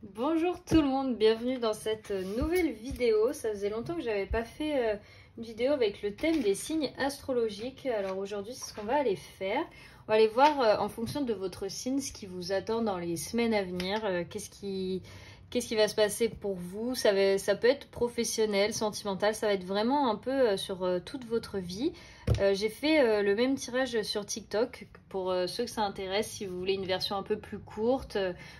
Bonjour tout le monde, bienvenue dans cette nouvelle vidéo. Ça faisait longtemps que j'avais pas fait une vidéo avec le thème des signes astrologiques. Alors aujourd'hui, c'est ce qu'on va aller faire. On va aller voir en fonction de votre signe ce qui vous attend dans les semaines à venir. Qu'est-ce qui va se passer pour vous. Ça peut être professionnel, sentimental, ça va être vraiment un peu sur toute votre vie. J'ai fait le même tirage sur TikTok pour ceux que ça intéresse, si vous voulez une version un peu plus courte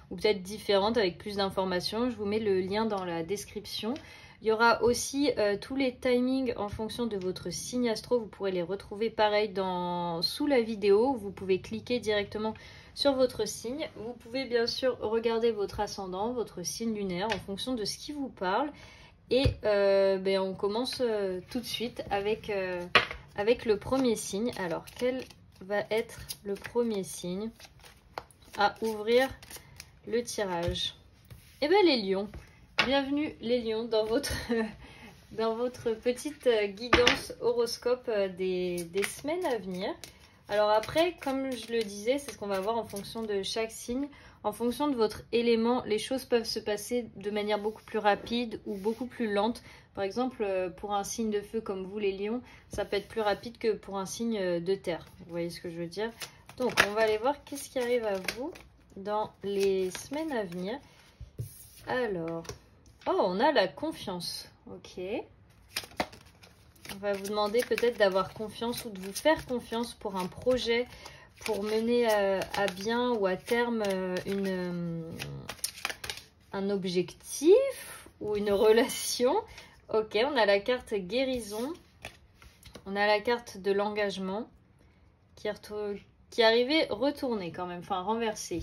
ou peut-être différente avec plus d'informations. Je vous mets le lien dans la description. Il y aura aussi tous les timings en fonction de votre signe astro. Vous pourrez les retrouver pareil sous la vidéo. Vous pouvez cliquer directement sur votre signe. Vous pouvez bien sûr regarder votre ascendant, votre signe lunaire en fonction de ce qui vous parle. Et on commence tout de suite avec le premier signe. Alors, quel va être le premier signe à ouvrir le tirage? Eh bien, les lions. Bienvenue les lions dans votre petite guidance horoscope des semaines à venir. Alors après, comme je le disais, c'est ce qu'on va voir en fonction de chaque signe. En fonction de votre élément, les choses peuvent se passer de manière beaucoup plus rapide ou beaucoup plus lente. Par exemple, pour un signe de feu comme vous les lions, ça peut être plus rapide que pour un signe de terre. Vous voyez ce que je veux dire? Donc on va aller voir qu'est-ce qui arrive à vous dans les semaines à venir. Alors, oh, on a la confiance. Ok. On va vous demander peut-être d'avoir confiance ou de vous faire confiance pour un projet, pour mener à bien ou à terme un objectif ou une relation. Ok, on a la carte guérison. On a la carte de l'engagement qui est arrivée retournée quand même, enfin renversée.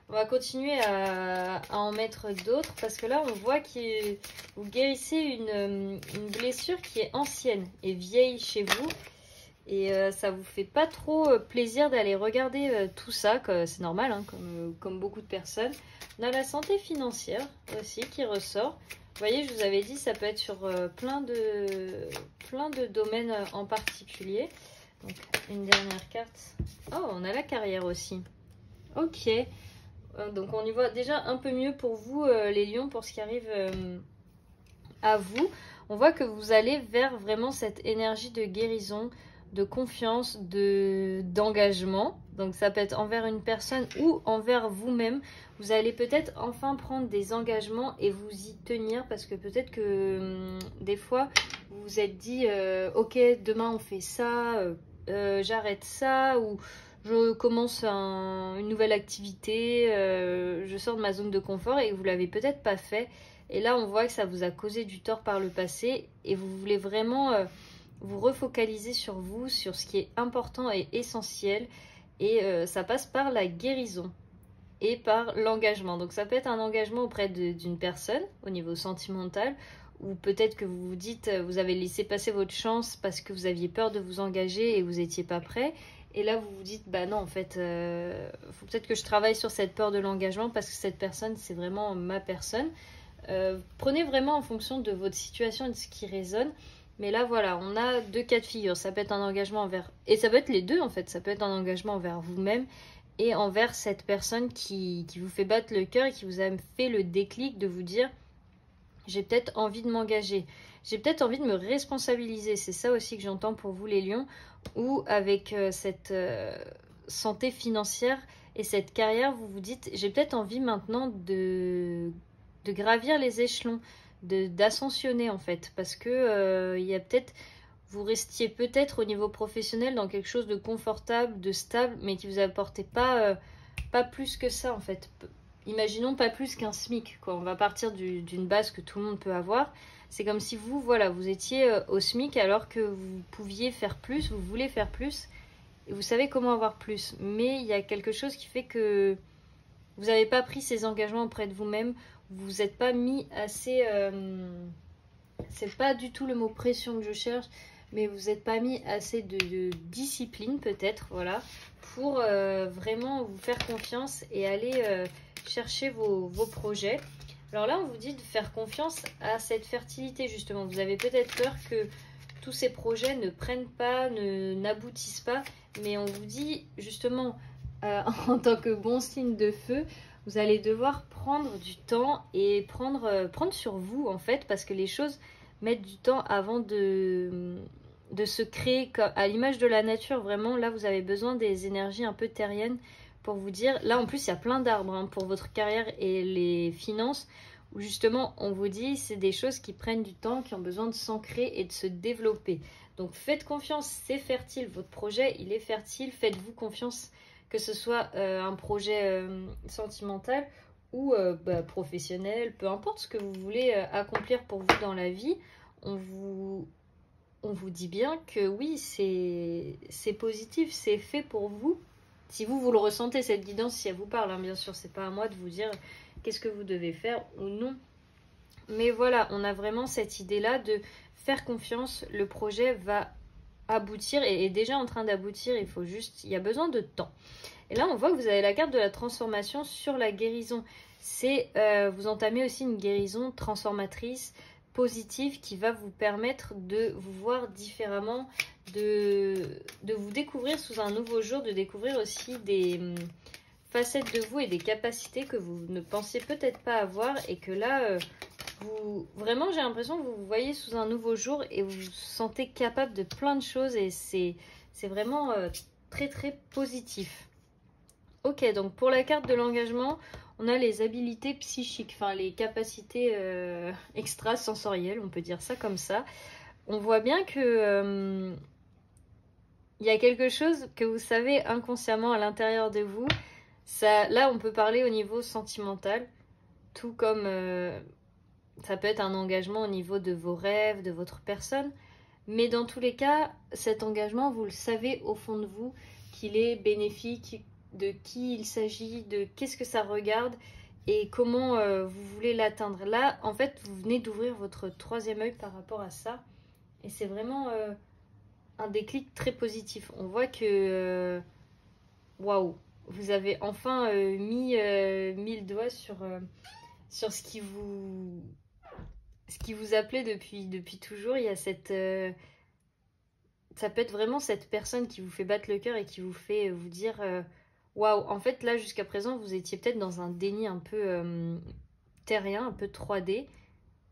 On va continuer à en mettre d'autres parce que là on voit que vous guérissez une blessure qui est ancienne et vieille chez vous. Et ça vous fait pas trop plaisir d'aller regarder tout ça, c'est normal, hein, comme beaucoup de personnes. On a la santé financière aussi qui ressort. Vous voyez, je vous avais dit, ça peut être sur plein de domaines en particulier. Donc, une dernière carte. Oh, on a la carrière aussi. Ok. Donc, on y voit déjà un peu mieux pour vous, les lions, pour ce qui arrive à vous. On voit que vous allez vers vraiment cette énergie de guérison, de confiance, d'engagement. Donc ça peut être envers une personne ou envers vous-même. Vous allez peut-être enfin prendre des engagements et vous y tenir parce que peut-être que des fois vous vous êtes dit ok, demain on fait ça, j'arrête ça, ou je commence une nouvelle activité, je sors de ma zone de confort et vous l'avez peut-être pas fait. Et là on voit que ça vous a causé du tort par le passé et vous voulez vraiment vous refocaliser sur vous, sur ce qui est important et essentiel. Et ça passe par la guérison et par l'engagement. Donc ça peut être un engagement auprès d'une personne au niveau sentimental, ou peut-être que vous vous dites, vous avez laissé passer votre chance parce que vous aviez peur de vous engager et vous n'étiez pas prêt. Et là vous vous dites, bah non, en fait, faut peut-être que je travaille sur cette peur de l'engagement parce que cette personne, c'est vraiment ma personne. Prenez vraiment en fonction de votre situation et de ce qui résonne. Mais là, voilà, on a deux cas de figure. Ça peut être un engagement envers... Et ça peut être les deux, en fait. Ça peut être un engagement envers vous-même et envers cette personne qui vous fait battre le cœur et qui vous a fait le déclic de vous dire « J'ai peut-être envie de m'engager. J'ai peut-être envie de me responsabiliser. » C'est ça aussi que j'entends pour vous, les lions. Ou avec cette santé financière et cette carrière, vous vous dites « J'ai peut-être envie maintenant de gravir les échelons. » D'ascensionner en fait, parce que il y a peut-être, vous restiez peut-être au niveau professionnel dans quelque chose de confortable, de stable, mais qui vous apportait pas plus que ça en fait. Imaginons pas plus qu'un SMIC, quoi. On va partir d'une base que tout le monde peut avoir. C'est comme si vous, voilà, vous étiez au SMIC alors que vous pouviez faire plus, vous voulez faire plus, et vous savez comment avoir plus. Mais il y a quelque chose qui fait que vous n'avez pas pris ces engagements auprès de vous-même. Vous vous êtes pas mis assez... c'est pas du tout le mot pression que je cherche, mais vous n'êtes pas mis assez de discipline peut-être, voilà, pour vraiment vous faire confiance et aller chercher vos projets. Alors là, on vous dit de faire confiance à cette fertilité, justement. Vous avez peut-être peur que tous ces projets ne prennent pas, n'aboutissent pas, mais on vous dit, justement, en tant que bon signe de feu, vous allez devoir prendre du temps et prendre sur vous en fait, parce que les choses mettent du temps avant de se créer à l'image de la nature. Vraiment, là, vous avez besoin des énergies un peu terriennes pour vous dire. Là, en plus, il y a plein d'arbres hein, pour votre carrière et les finances, où justement, on vous dit, c'est des choses qui prennent du temps, qui ont besoin de s'ancrer et de se développer. Donc, faites confiance, c'est fertile. Votre projet, il est fertile. Faites-vous confiance, que ce soit un projet sentimental ou professionnel, peu importe ce que vous voulez accomplir pour vous dans la vie. On vous dit bien que oui, c'est positif, c'est fait pour vous. Si vous le ressentez, cette guidance, si elle vous parle, hein, bien sûr, c'est pas à moi de vous dire qu'est-ce que vous devez faire ou non. Mais voilà, on a vraiment cette idée-là de faire confiance, le projet va aboutir et est déjà en train d'aboutir, il y a besoin de temps. Et là, on voit que vous avez la carte de la transformation sur la guérison. C'est vous entamez aussi une guérison transformatrice, positive, qui va vous permettre de vous voir différemment, de vous découvrir sous un nouveau jour, de découvrir aussi des facettes de vous et des capacités que vous ne pensiez peut-être pas avoir, et que là, vraiment, j'ai l'impression que vous vous voyez sous un nouveau jour et vous vous sentez capable de plein de choses, et c'est vraiment très très positif. Ok, donc pour la carte de l'engagement, on a les habilités psychiques, enfin les capacités extrasensorielles, on peut dire ça comme ça. On voit bien que il y a quelque chose que vous savez inconsciemment à l'intérieur de vous. Ça, là, on peut parler au niveau sentimental, tout comme ça peut être un engagement au niveau de vos rêves, de votre personne. Mais dans tous les cas, cet engagement, vous le savez au fond de vous qu'il est bénéfique, de qui il s'agit, de qu'est-ce que ça regarde et comment vous voulez l'atteindre. Là, en fait, vous venez d'ouvrir votre troisième œil par rapport à ça. Et c'est vraiment un déclic très positif. On voit que, waouh, vous avez enfin mis le doigt sur ce qui vous appelait depuis toujours. Il y a cette... ça peut être vraiment cette personne qui vous fait battre le cœur et qui vous fait vous dire waouh, en fait là jusqu'à présent vous étiez peut-être dans un déni un peu terrien, un peu 3D,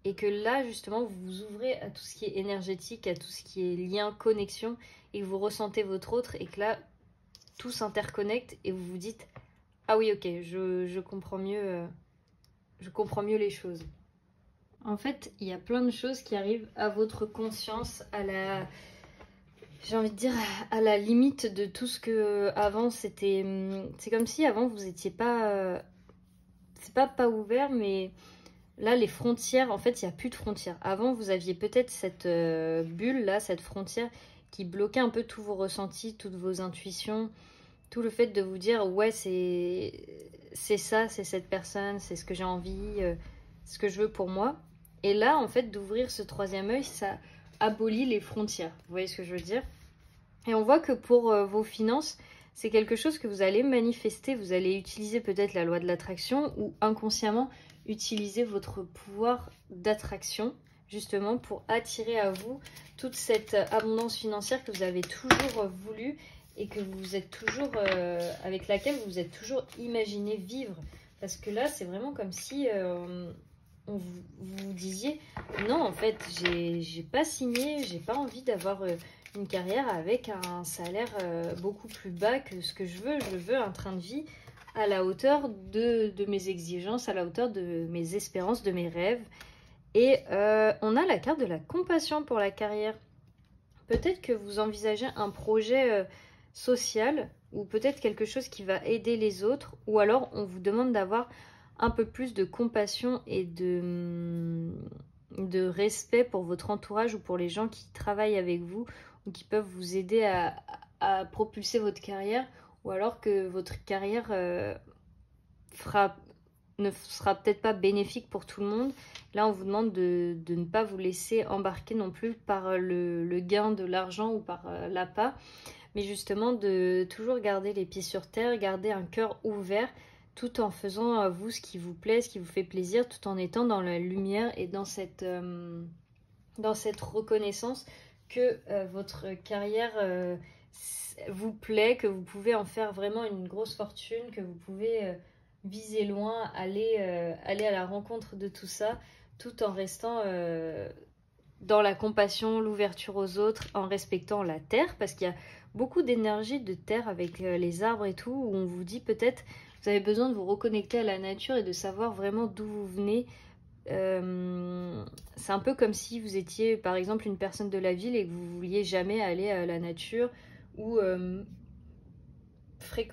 et que là justement vous vous ouvrez à tout ce qui est énergétique, à tout ce qui est lien, connexion, et vous ressentez votre autre, et que là tout s'interconnecte et vous vous dites ah oui, ok, je comprends mieux les choses. En fait, il y a plein de choses qui arrivent à votre conscience, j'ai envie de dire à la limite de tout ce que avant c'était. C'est comme si avant vous étiez pas. C'est pas ouvert, mais là les frontières, en fait il n'y a plus de frontières. Avant vous aviez peut-être cette bulle là, cette frontière qui bloquait un peu tous vos ressentis, toutes vos intuitions, tout le fait de vous dire ouais c'est ça, c'est cette personne, c'est ce que j'ai envie, ce que je veux pour moi. Et là en fait d'ouvrir ce troisième œil, ça abolit les frontières. Vous voyez ce que je veux dire? Et on voit que pour vos finances, c'est quelque chose que vous allez manifester. Vous allez utiliser peut-être la loi de l'attraction, ou inconsciemment utiliser votre pouvoir d'attraction justement pour attirer à vous toute cette abondance financière que vous avez toujours voulu et que vous êtes toujours avec laquelle vous vous êtes toujours imaginé vivre. Parce que là, c'est vraiment comme si vous disiez non, en fait, j'ai pas signé, j'ai pas envie d'avoir une carrière avec un salaire beaucoup plus bas que ce que je veux. Je veux un train de vie à la hauteur de mes exigences, à la hauteur de mes espérances, de mes rêves. Et on a la carte de la compassion pour la carrière. Peut-être que vous envisagez un projet social, ou peut-être quelque chose qui va aider les autres, ou alors on vous demande d'avoir un peu plus de compassion et de respect pour votre entourage ou pour les gens qui travaillent avec vous ou qui peuvent vous aider à propulser votre carrière, ou alors que votre carrière ne sera peut-être pas bénéfique pour tout le monde. Là, on vous demande de ne pas vous laisser embarquer non plus par le gain de l'argent ou par l'appât, mais justement de toujours garder les pieds sur terre, garder un cœur ouvert, tout en faisant à vous ce qui vous plaît, ce qui vous fait plaisir, tout en étant dans la lumière et dans cette reconnaissance que votre carrière vous plaît, que vous pouvez en faire vraiment une grosse fortune, que vous pouvez viser loin, aller à la rencontre de tout ça, tout en restant dans la compassion, l'ouverture aux autres, en respectant la terre, parce qu'il y a beaucoup d'énergie de terre avec les arbres et tout, où on vous dit peut-être vous avez besoin de vous reconnecter à la nature et de savoir vraiment d'où vous venez. C'est un peu comme si vous étiez par exemple une personne de la ville et que vous vouliez jamais aller à la nature ou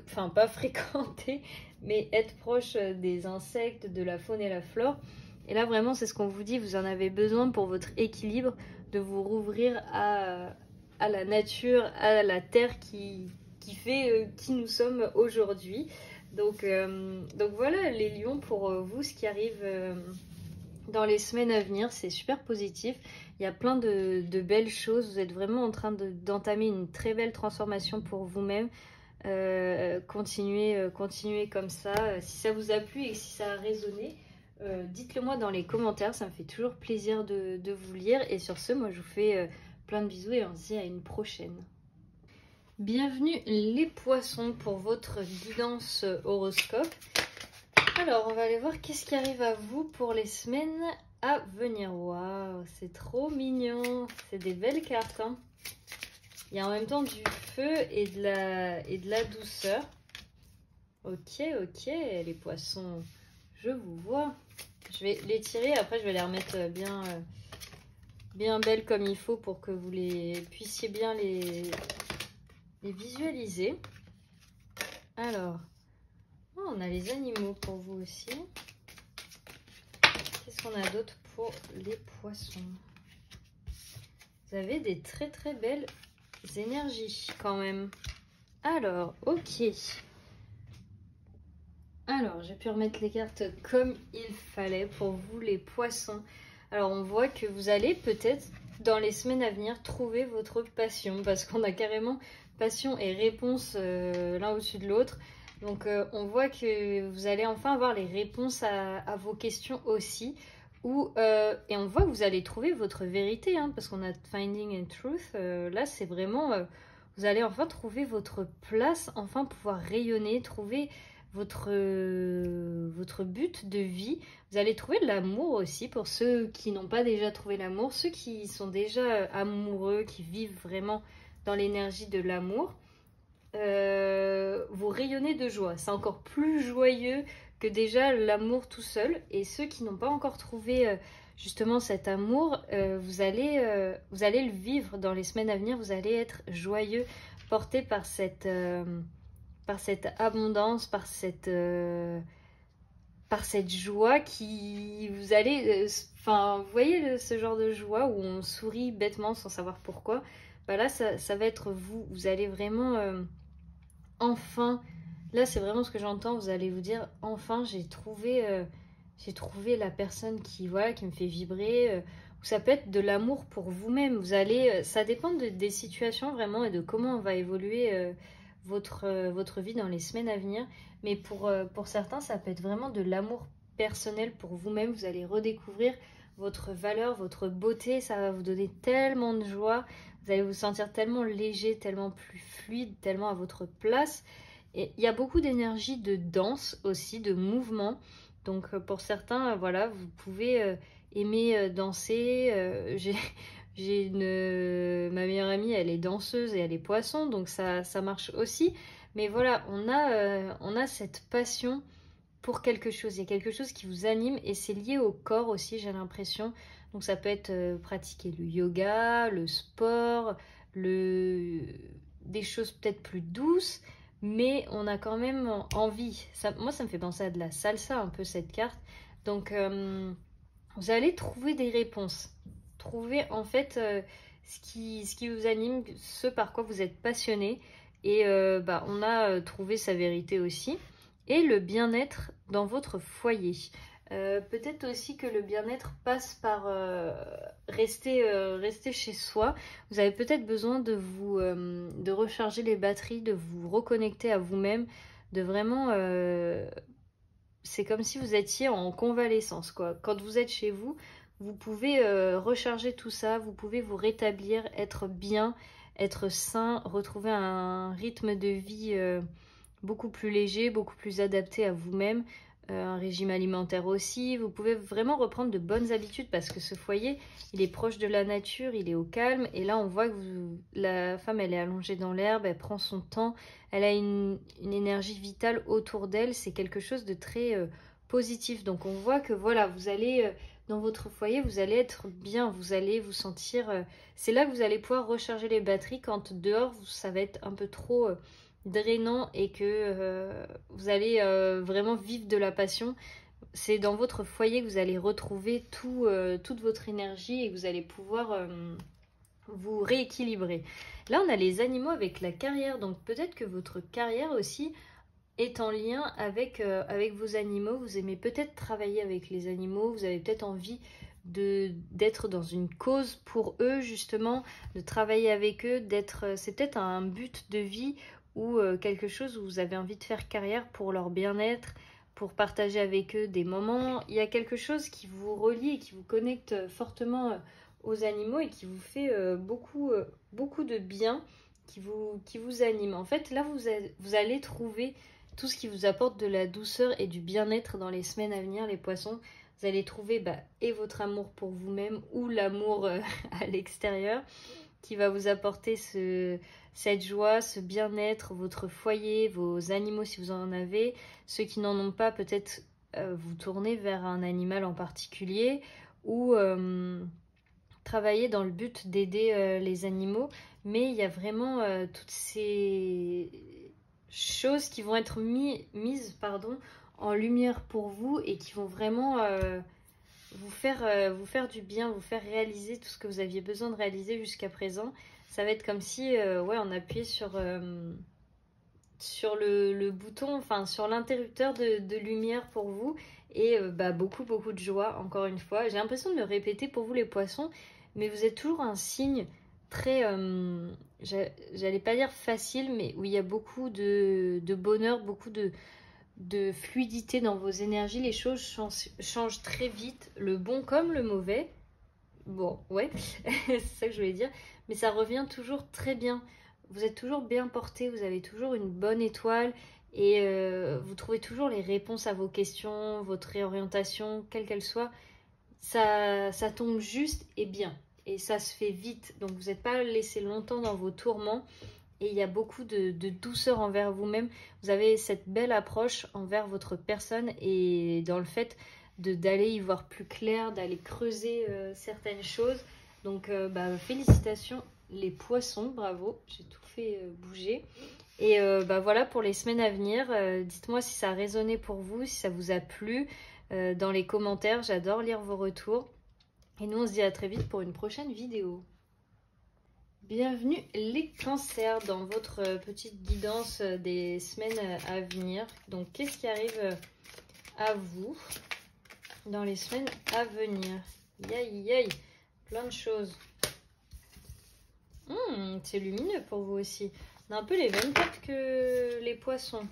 enfin pas fréquenter, mais être proche des insectes, de la faune et la flore. Et là vraiment c'est ce qu'on vous dit, vous en avez besoin pour votre équilibre, de vous rouvrir à la nature, à la terre qui fait qui nous sommes aujourd'hui. Donc voilà les lions pour vous, ce qui arrive dans les semaines à venir, c'est super positif. Il y a plein de belles choses, vous êtes vraiment en train d'entamer une très belle transformation pour vous-même. Continuez comme ça. Si ça vous a plu et si ça a résonné, dites-le moi dans les commentaires, ça me fait toujours plaisir de vous lire. Et sur ce, moi je vous fais plein de bisous et on se dit à une prochaine. Bienvenue les poissons pour votre guidance horoscope. Alors on va aller voir qu'est-ce qui arrive à vous pour les semaines à venir. Waouh, c'est trop mignon, c'est des belles cartes, hein. Il y a en même temps du feu et de la douceur. Ok, les poissons, je vous vois. Je vais les tirer, après je vais les remettre bien belles comme il faut pour que vous puissiez bien les visualiser. Alors, oh, on a les animaux pour vous aussi. Qu'est-ce qu'on a d'autre pour les poissons? Vous avez des très très belles énergies quand même. Alors, ok. Alors, j'ai pu remettre les cartes comme il fallait pour vous les poissons. Alors, on voit que vous allez peut-être dans les semaines à venir trouver votre passion, parce qu'on a carrément passion et réponse l'un au-dessus de l'autre. Donc, on voit que vous allez enfin avoir les réponses à vos questions aussi. Et on voit que vous allez trouver votre vérité, hein, parce qu'on a Finding and Truth. Là, c'est vraiment... vous allez enfin trouver votre place, enfin pouvoir rayonner, trouver votre but de vie. Vous allez trouver de l'amour aussi pour ceux qui n'ont pas déjà trouvé l'amour, ceux qui sont déjà amoureux, qui vivent vraiment dans l'énergie de l'amour. Vous rayonnez de joie, c'est encore plus joyeux que déjà l'amour tout seul. Et ceux qui n'ont pas encore trouvé justement cet amour, vous allez le vivre dans les semaines à venir. Vous allez être joyeux, porté par cette abondance, par cette joie qui vous allez... Enfin, vous voyez ce genre de joie où on sourit bêtement sans savoir pourquoi. Bah là, ça va être vous. Vous allez vraiment... enfin, là c'est vraiment ce que j'entends, vous allez vous dire enfin j'ai trouvé la personne qui me fait vibrer, ou ça peut être de l'amour pour vous-même. Vous allez, ça dépend des situations vraiment et de comment on va évoluer votre vie dans les semaines à venir, mais pour certains ça peut être vraiment de l'amour personnel pour vous-même. Vous allez redécouvrir votre valeur, votre beauté, ça va vous donner tellement de joie. Vous allez vous sentir tellement léger, tellement plus fluide, tellement à votre place. Et il y a beaucoup d'énergie de danse aussi, de mouvement. Donc pour certains, voilà, vous pouvez aimer danser. Ma meilleure amie, elle est danseuse et elle est poisson, donc ça marche aussi. Mais voilà, on a cette passion pour quelque chose. Il y a quelque chose qui vous anime et c'est lié au corps aussi, j'ai l'impression. Donc ça peut être pratiquer le yoga, le sport, des choses peut-être plus douces, mais on a quand même envie. Moi, ça me fait penser à de la salsa un peu cette carte. Donc vous allez trouver des réponses. Trouver en fait ce qui vous anime, ce par quoi vous êtes passionné. Et on a trouvé sa vérité aussi. Et le bien-être dans votre foyer. Peut-être aussi que le bien-être passe par rester chez soi. Vous avez peut-être besoin de recharger les batteries, de vous reconnecter à vous-même, de vraiment... c'est comme si vous étiez en convalescence, quoi. Quand vous êtes chez vous, vous pouvez recharger tout ça, vous pouvez vous rétablir, être bien, être sain, retrouver un rythme de vie beaucoup plus léger, beaucoup plus adapté à vous-même. Un régime alimentaire aussi. Vous pouvez vraiment reprendre de bonnes habitudes parce que ce foyer, il est proche de la nature, il est au calme. Et là, on voit que la femme, elle est allongée dans l'herbe, elle prend son temps, elle a une énergie vitale autour d'elle. C'est quelque chose de très positif. Donc, on voit que voilà, vous allez, dans votre foyer, vous allez être bien, vous allez vous sentir... c'est là que vous allez pouvoir recharger les batteries quand dehors, ça va être un peu trop... drainant et que vous allez vraiment vivre de la passion. C'est dans votre foyer que vous allez retrouver toute votre énergie et que vous allez pouvoir vous rééquilibrer. Là, on a les animaux avec la carrière, donc peut-être que votre carrière aussi est en lien avec vos animaux. Vous aimez peut-être travailler avec les animaux, vous avez peut-être envie d'être dans une cause pour eux, justement, de travailler avec eux, c'est peut-être un but de vie ou quelque chose où vous avez envie de faire carrière pour leur bien-être, pour partager avec eux des moments. Il y a quelque chose qui vous relie et qui vous connecte fortement aux animaux et qui vous fait beaucoup de bien, qui vous anime. En fait, là, vous allez trouver tout ce qui vous apporte de la douceur et du bien-être dans les semaines à venir, les poissons. Vous allez trouver et votre amour pour vous-même ou l'amour à l'extérieur qui va vous apporter cette joie, ce bien-être, votre foyer, vos animaux si vous en avez. Ceux qui n'en ont pas, peut-être vous tourner vers un animal en particulier ou travailler dans le but d'aider les animaux. Mais il y a vraiment toutes ces choses qui vont être mises en lumière pour vous et qui vont vraiment vous faire du bien, vous faire réaliser tout ce que vous aviez besoin de réaliser jusqu'à présent. Ça va être comme si on appuyait sur le bouton, enfin sur l'interrupteur de lumière pour vous et beaucoup de joie encore une fois. J'ai l'impression de me répéter pour vous les poissons, mais vous êtes toujours un signe très, j'allais pas dire facile, mais où il y a beaucoup de bonheur, beaucoup de fluidité dans vos énergies. Les choses changent très vite, le bon comme le mauvais. Bon, ouais, c'est ça que je voulais dire. Mais ça revient toujours très bien. Vous êtes toujours bien porté, vous avez toujours une bonne étoile et vous trouvez toujours les réponses à vos questions, votre réorientation, quelle qu'elle soit. Ça tombe juste et bien. Et ça se fait vite. Donc vous n'êtes pas laissé longtemps dans vos tourments. Et il y a beaucoup de douceur envers vous-même. Vous avez cette belle approche envers votre personne et dans le fait d'aller y voir plus clair, d'aller creuser certaines choses. Donc félicitations les poissons, bravo, j'ai tout fait bouger. Et voilà pour les semaines à venir. Dites-moi si ça a résonné pour vous, si ça vous a plu dans les commentaires. J'adore lire vos retours. Et nous on se dit à très vite pour une prochaine vidéo. Bienvenue les cancers dans votre petite guidance des semaines à venir. Donc qu'est-ce qui arrive à vous dans les semaines à venir? Aïe, plein de choses. C'est lumineux pour vous aussi. On a un peu les mêmes cartes que les poissons.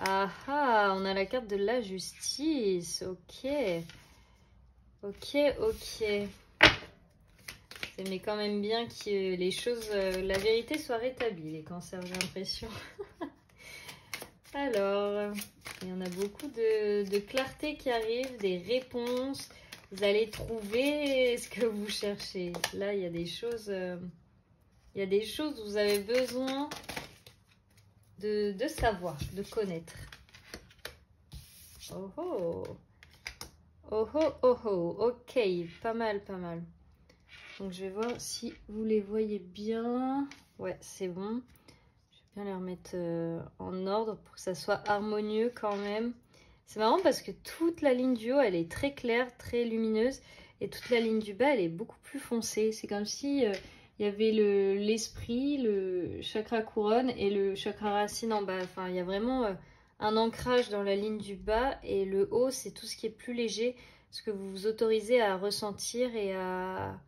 Ah ah, on a la carte de la justice. Ok. Mais quand même bien que les choses, la vérité soit rétablie, les cancers, j'ai l'impression. Alors, il y en a beaucoup de clarté qui arrive, des réponses. Vous allez trouver ce que vous cherchez. Là, il y a des choses, où vous avez besoin de savoir, de connaître. Oh oh. Oh oh oh oh. Ok, pas mal. Donc je vais voir si vous les voyez bien. Ouais, c'est bon. Je vais bien les remettre en ordre pour que ça soit harmonieux quand même. C'est marrant parce que toute la ligne du haut, elle est très claire, très lumineuse. Et toute la ligne du bas, elle est beaucoup plus foncée. C'est comme si il y avait l'esprit, le chakra couronne et le chakra racine en bas. Enfin, il y a vraiment un ancrage dans la ligne du bas. Et le haut, c'est tout ce qui est plus léger. Ce que vous vous autorisez à ressentir et à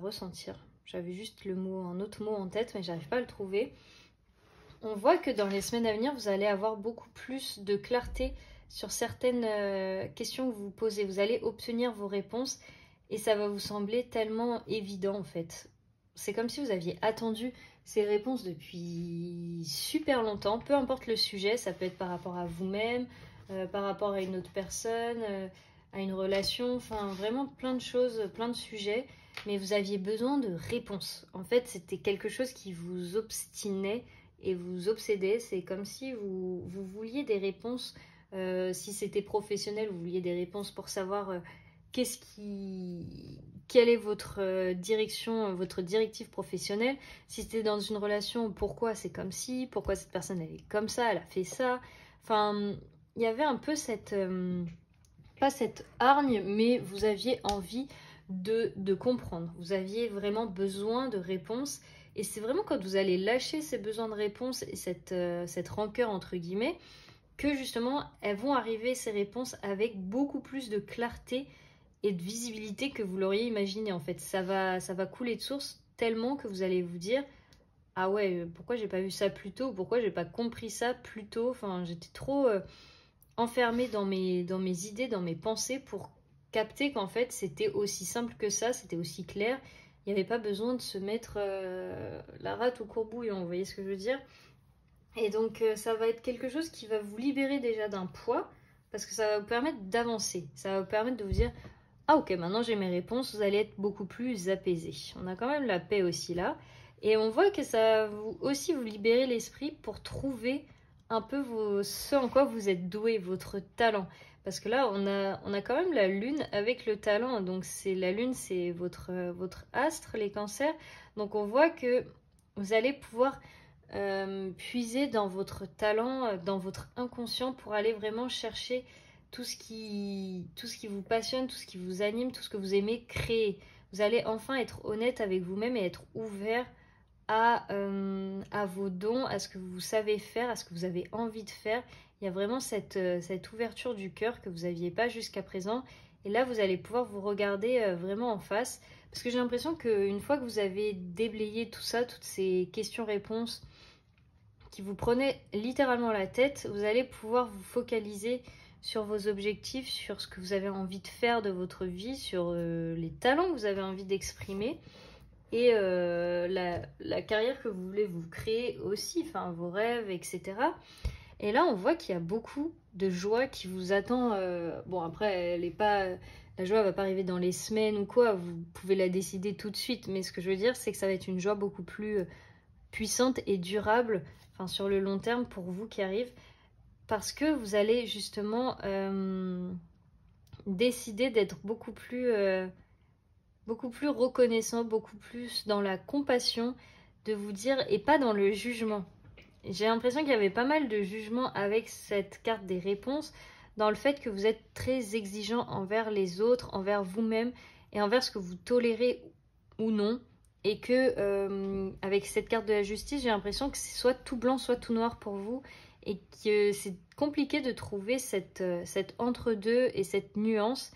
ressentir. J'avais juste un autre mot en tête, mais j'arrive pas à le trouver. On voit que dans les semaines à venir, vous allez avoir beaucoup plus de clarté sur certaines questions que vous vous posez. Vous allez obtenir vos réponses et ça va vous sembler tellement évident en fait. C'est comme si vous aviez attendu ces réponses depuis super longtemps, peu importe le sujet, ça peut être par rapport à vous-même, par rapport à une autre personne, à une relation, enfin vraiment plein de choses, plein de sujets, mais vous aviez besoin de réponses. En fait, c'était quelque chose qui vous obstinait et vous obsédait. C'est comme si vous vouliez des réponses, si c'était professionnel, vous vouliez des réponses pour savoir quelle est votre direction, votre directive professionnelle. Si c'était dans une relation, pourquoi c'est comme si, pourquoi cette personne elle est comme ça, elle a fait ça. Enfin, il y avait un peu cette, pas cette hargne, mais vous aviez envie de comprendre. Vous aviez vraiment besoin de réponses. Et c'est vraiment quand vous allez lâcher ces besoins de réponses et cette rancœur entre guillemets, que justement elles vont arriver ces réponses avec beaucoup plus de clarté et de visibilité que vous l'auriez imaginé. En fait, ça va couler de source tellement que vous allez vous dire ah ouais, pourquoi j'ai pas vu ça plus tôt, pourquoi j'ai pas compris ça plus tôt. Enfin, j'étais trop enfermée dans mes idées, dans mes pensées pour capter qu'en fait c'était aussi simple que ça, c'était aussi clair. Il n'y avait pas besoin de se mettre la rate au courbouillon, vous voyez ce que je veux dire? Et donc ça va être quelque chose qui va vous libérer déjà d'un poids, parce que ça va vous permettre d'avancer. Ça va vous permettre de vous dire ah ok, maintenant j'ai mes réponses, vous allez être beaucoup plus apaisé. On a quand même la paix aussi là. Et on voit que ça va aussi vous libérer l'esprit pour trouver un peu ce en quoi vous êtes doué, votre talent. Parce que là, on a quand même la lune avec le talent. Donc la lune, c'est votre astre, les cancers. Donc on voit que vous allez pouvoir puiser dans votre talent, dans votre inconscient pour aller vraiment chercher tout ce qui vous passionne, tout ce qui vous anime, tout ce que vous aimez créer. Vous allez enfin être honnête avec vous-même et être ouvert à vos dons, à ce que vous savez faire, à ce que vous avez envie de faire. Il y a vraiment cette ouverture du cœur que vous n'aviez pas jusqu'à présent. Et là, vous allez pouvoir vous regarder vraiment en face. Parce que j'ai l'impression qu'une fois que vous avez déblayé tout ça, toutes ces questions-réponses qui vous prenaient littéralement la tête, vous allez pouvoir vous focaliser sur vos objectifs, sur ce que vous avez envie de faire de votre vie, sur les talents que vous avez envie d'exprimer et la carrière que vous voulez vous créer aussi, enfin vos rêves, etc. Et là, on voit qu'il y a beaucoup de joie qui vous attend. Bon, après, elle est pas, la joie ne va pas arriver dans les semaines ou quoi, vous pouvez la décider tout de suite. Mais ce que je veux dire, c'est que ça va être une joie beaucoup plus puissante et durable, enfin sur le long terme pour vous qui arrive. Parce que vous allez justement décider d'être beaucoup plus reconnaissant, beaucoup plus dans la compassion, de vous dire, et pas dans le jugement. J'ai l'impression qu'il y avait pas mal de jugement avec cette carte des réponses, dans le fait que vous êtes très exigeant envers les autres, envers vous-même, et envers ce que vous tolérez ou non. Et que avec cette carte de la justice, j'ai l'impression que c'est soit tout blanc, soit tout noir pour vous, et que c'est compliqué de trouver cette entre-deux et cette nuance,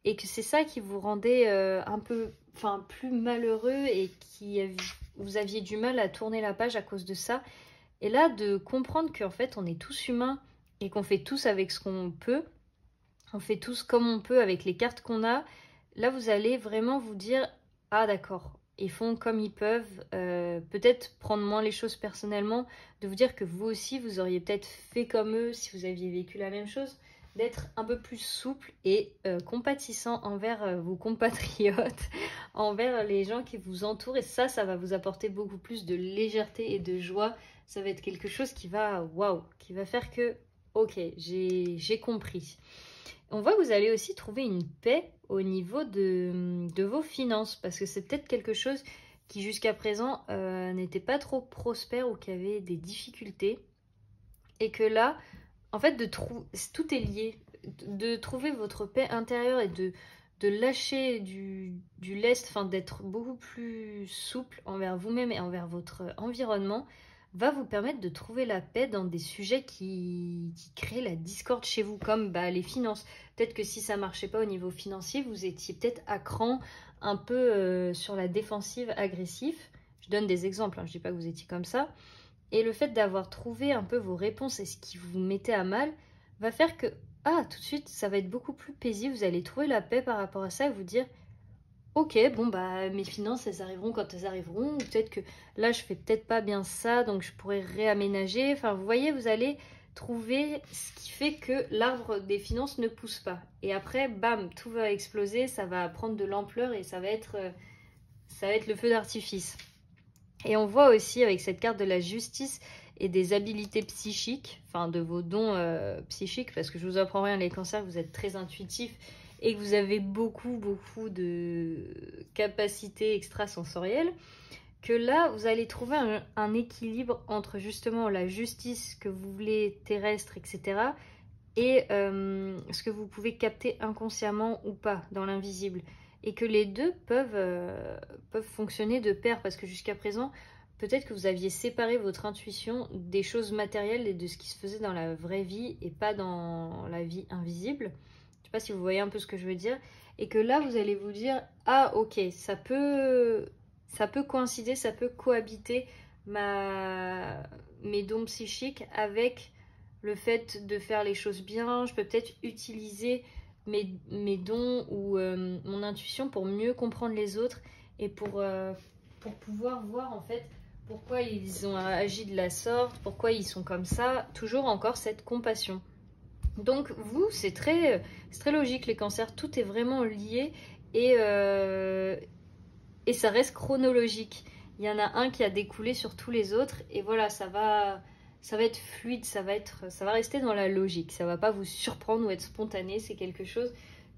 et que c'est ça qui vous rendait un peu, enfin, plus malheureux et vous aviez du mal à tourner la page à cause de ça. Et là, de comprendre qu'en fait, on est tous humains et qu'on fait tous avec ce qu'on peut, on fait tous comme on peut avec les cartes qu'on a, là, vous allez vraiment vous dire « Ah d'accord ». Ils font comme ils peuvent, peut-être prendre moins les choses personnellement, de vous dire que vous aussi, vous auriez peut-être fait comme eux si vous aviez vécu la même chose, d'être un peu plus souple et compatissant envers vos compatriotes, envers les gens qui vous entourent. Et ça va vous apporter beaucoup plus de légèreté et de joie. Ça va être quelque chose qui va, waouh, qui va faire que, ok, j'ai compris. On voit que vous allez aussi trouver une paix au niveau de vos finances, parce que c'est peut-être quelque chose qui jusqu'à présent n'était pas trop prospère ou qui avait des difficultés. Et que là, en fait, tout est lié. De trouver votre paix intérieure et de lâcher du lest, enfin d'être beaucoup plus souple envers vous-même et envers votre environnement, va vous permettre de trouver la paix dans des sujets qui créent la discorde chez vous, comme les finances. Peut-être que si ça ne marchait pas au niveau financier, vous étiez peut-être à cran, un peu sur la défensive, agressif. Je donne des exemples, hein, je ne dis pas que vous étiez comme ça. Et le fait d'avoir trouvé un peu vos réponses et ce qui vous mettait à mal va faire que, tout de suite, ça va être beaucoup plus paisible. Vous allez trouver la paix par rapport à ça et vous dire ok, bon bah mes finances elles arriveront quand elles arriveront, ou peut-être que là je fais peut-être pas bien ça, donc je pourrais réaménager. Enfin vous voyez, vous allez trouver ce qui fait que l'arbre des finances ne pousse pas. Et après, bam, tout va exploser, ça va prendre de l'ampleur et ça va être le feu d'artifice. Et on voit aussi avec cette carte de la justice et des habilités psychiques, enfin de vos dons psychiques, parce que je vous apprends rien les cancers, vous êtes très intuitifs et que vous avez beaucoup de capacités extrasensorielles, que là vous allez trouver un équilibre entre justement la justice que vous voulez terrestre, etc. et ce que vous pouvez capter inconsciemment ou pas dans l'invisible. Et que les deux peuvent fonctionner de pair, parce que jusqu'à présent, peut-être que vous aviez séparé votre intuition des choses matérielles et de ce qui se faisait dans la vraie vie et pas dans la vie invisible. Je sais pas si vous voyez un peu ce que je veux dire. Et que là, vous allez vous dire, ah ok, ça peut coïncider, ça peut cohabiter mes dons psychiques avec le fait de faire les choses bien. Je peux peut-être utiliser mes dons ou mon intuition pour mieux comprendre les autres et pour pouvoir voir en fait pourquoi ils ont agi de la sorte, pourquoi ils sont comme ça, toujours encore cette compassion. Donc vous, c'est très logique les cancers, tout est vraiment lié et ça reste chronologique. Il y en a un qui a découlé sur tous les autres et voilà, ça va être fluide, ça va rester dans la logique, ça va pas vous surprendre ou être spontané, c'est quelque chose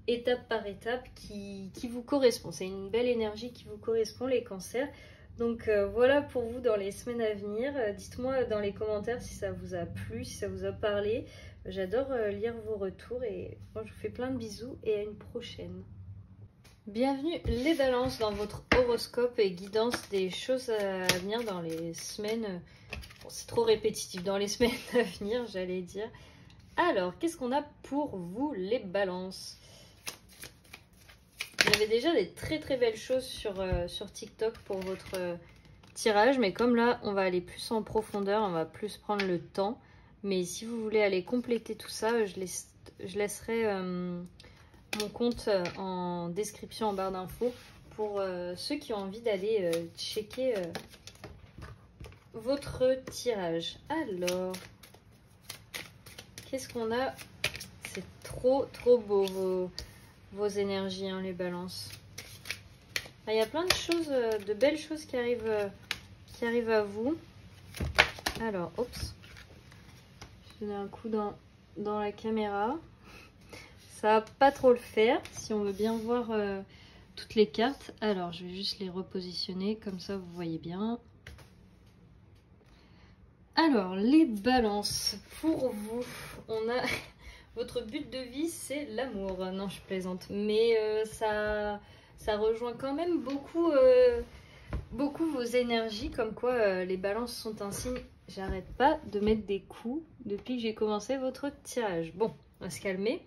étape par étape qui vous correspond. C'est une belle énergie qui vous correspond les cancers. Donc voilà pour vous dans les semaines à venir. Dites-moi dans les commentaires si ça vous a plu, si ça vous a parlé. J'adore lire vos retours et moi je vous fais plein de bisous et à une prochaine. Bienvenue les balances dans votre horoscope et guidance des choses à venir dans les semaines. Bon, c'est trop répétitif, dans les semaines à venir, j'allais dire. Alors, qu'est-ce qu'on a pour vous les balances? Il y avait déjà des très belles choses sur TikTok pour votre tirage, mais comme là, on va aller plus en profondeur, on va plus prendre le temps. Mais si vous voulez aller compléter tout ça, je laisserai mon compte en description en barre d'infos pour ceux qui ont envie d'aller checker votre tirage. Alors, qu'est-ce qu'on a? C'est trop beau vos énergies, hein, les balances. Il y a plein de choses, de belles choses qui arrivent à vous. Alors, oups. Je vais donner un coup dans la caméra. Ça va pas trop le faire si on veut bien voir toutes les cartes. Alors, je vais juste les repositionner, comme ça vous voyez bien. Alors, les balances, pour vous, on a... Votre but de vie, c'est l'amour. Non, je plaisante. Mais ça rejoint quand même beaucoup vos énergies, comme quoi les balances sont un signe. J'arrête pas de mettre des coups depuis que j'ai commencé votre tirage. Bon, on va se calmer.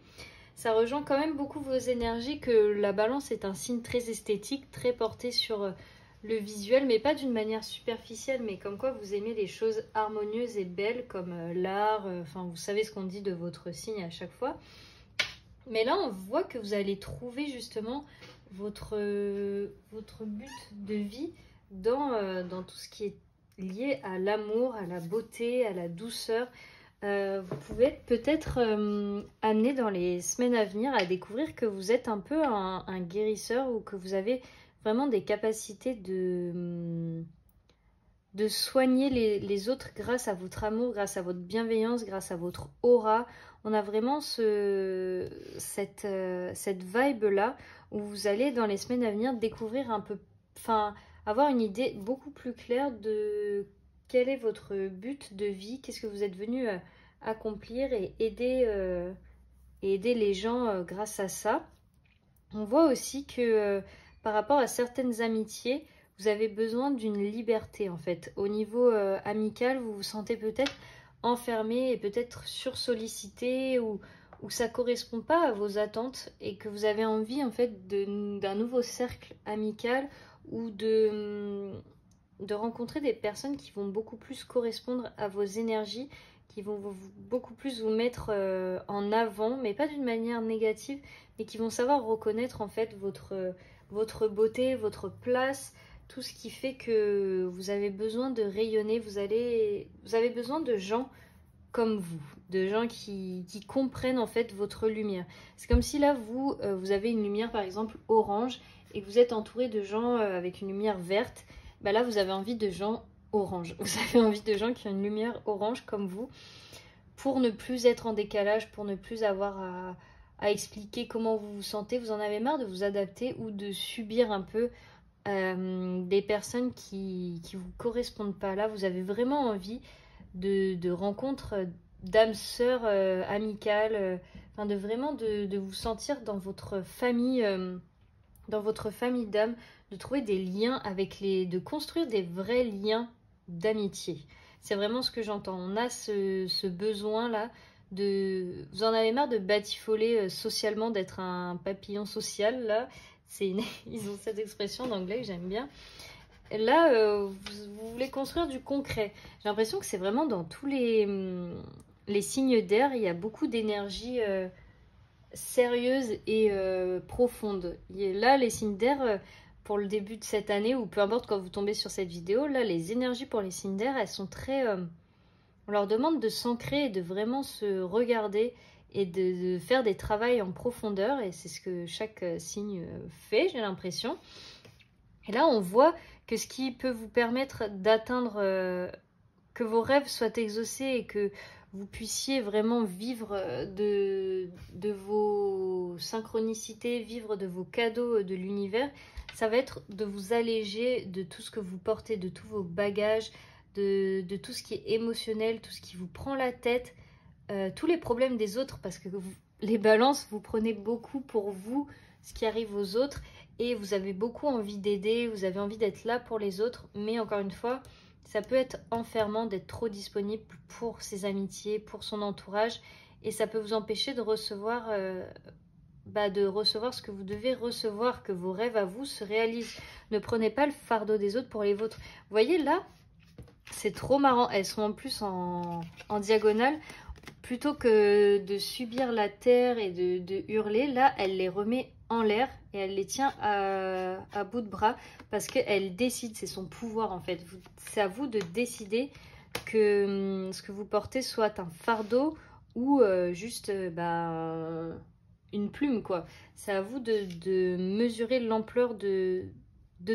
Ça rejoint quand même beaucoup vos énergies, que la balance est un signe très esthétique, très porté sur le visuel, mais pas d'une manière superficielle, mais comme quoi vous aimez les choses harmonieuses et belles, comme l'art, enfin vous savez ce qu'on dit de votre signe à chaque fois. Mais là, on voit que vous allez trouver justement votre but de vie dans tout ce qui est lié à l'amour, à la beauté, à la douceur. Vous pouvez peut-être amener dans les semaines à venir à découvrir que vous êtes un peu un guérisseur, ou que vous avez vraiment des capacités de soigner les autres grâce à votre amour, grâce à votre bienveillance, grâce à votre aura. On a vraiment cette vibe-là où vous allez dans les semaines à venir découvrir un peu, enfin avoir une idée beaucoup plus claire de quel est votre but de vie, qu'est-ce que vous êtes venu accomplir et aider les gens grâce à ça. On voit aussi que par rapport à certaines amitiés, vous avez besoin d'une liberté en fait. Au niveau amical, vous vous sentez peut-être enfermé et peut-être sursollicité, ou ça ne correspond pas à vos attentes et que vous avez envie en fait d'un nouveau cercle amical, ou de rencontrer des personnes qui vont beaucoup plus correspondre à vos énergies, qui vont beaucoup plus vous mettre en avant, mais pas d'une manière négative, mais qui vont savoir reconnaître en fait votre beauté, votre place, tout ce qui fait que vous avez besoin de rayonner, vous avez besoin de gens comme vous, de gens qui comprennent en fait votre lumière. C'est comme si là vous avez une lumière par exemple orange et que vous êtes entouré de gens avec une lumière verte. Bah là vous avez envie de gens orange, vous avez envie de gens qui ont une lumière orange comme vous, pour ne plus être en décalage, pour ne plus avoir à expliquer comment vous vous sentez. Vous en avez marre de vous adapter ou de subir un peu des personnes qui vous correspondent pas. Là vous avez vraiment envie de rencontres d'âmes sœurs amicales, enfin de vraiment de vous sentir dans votre famille d'âmes, de trouver des liens avec de construire des vrais liens d'amitié. C'est vraiment ce que j'entends. On a ce besoin-là vous en avez marre de batifoler socialement, d'être un papillon social, là. Ils ont cette expression en anglais que j'aime bien. Là, vous voulez construire du concret. J'ai l'impression que c'est vraiment dans tous les signes d'air, il y a beaucoup d'énergie sérieuse et profonde. Là, les signes d'air, pour le début de cette année, ou peu importe quand vous tombez sur cette vidéo, là, les énergies pour les signes d'air, elles sont très... on leur demande de s'ancrer et de vraiment se regarder et de faire des travaux en profondeur. Et c'est ce que chaque signe fait, j'ai l'impression. Et là, on voit que ce qui peut vous permettre d'atteindre, que vos rêves soient exaucés et que vous puissiez vraiment vivre de vos synchronicités, vivre de vos cadeaux de l'univers, ça va être de vous alléger de tout ce que vous portez, de tous vos bagages, de tout ce qui est émotionnel, tout ce qui vous prend la tête, tous les problèmes des autres, parce que les balances, vous prenez beaucoup pour vous ce qui arrive aux autres et vous avez beaucoup envie d'aider, vous avez envie d'être là pour les autres, mais encore une fois, ça peut être enfermant d'être trop disponible pour ses amitiés, pour son entourage, et ça peut vous empêcher de recevoir ce que vous devez recevoir, que vos rêves à vous se réalisent. Ne prenez pas le fardeau des autres pour les vôtres. Vous voyez là, c'est trop marrant, elles sont en plus en diagonale. Plutôt que de subir la terre et de hurler, là, elle les remet en l'air et elle les tient à bout de bras parce qu'elle décide, c'est son pouvoir en fait. C'est à vous de décider que ce que vous portez soit un fardeau ou juste une plume, quoi. C'est à vous de mesurer l'ampleur de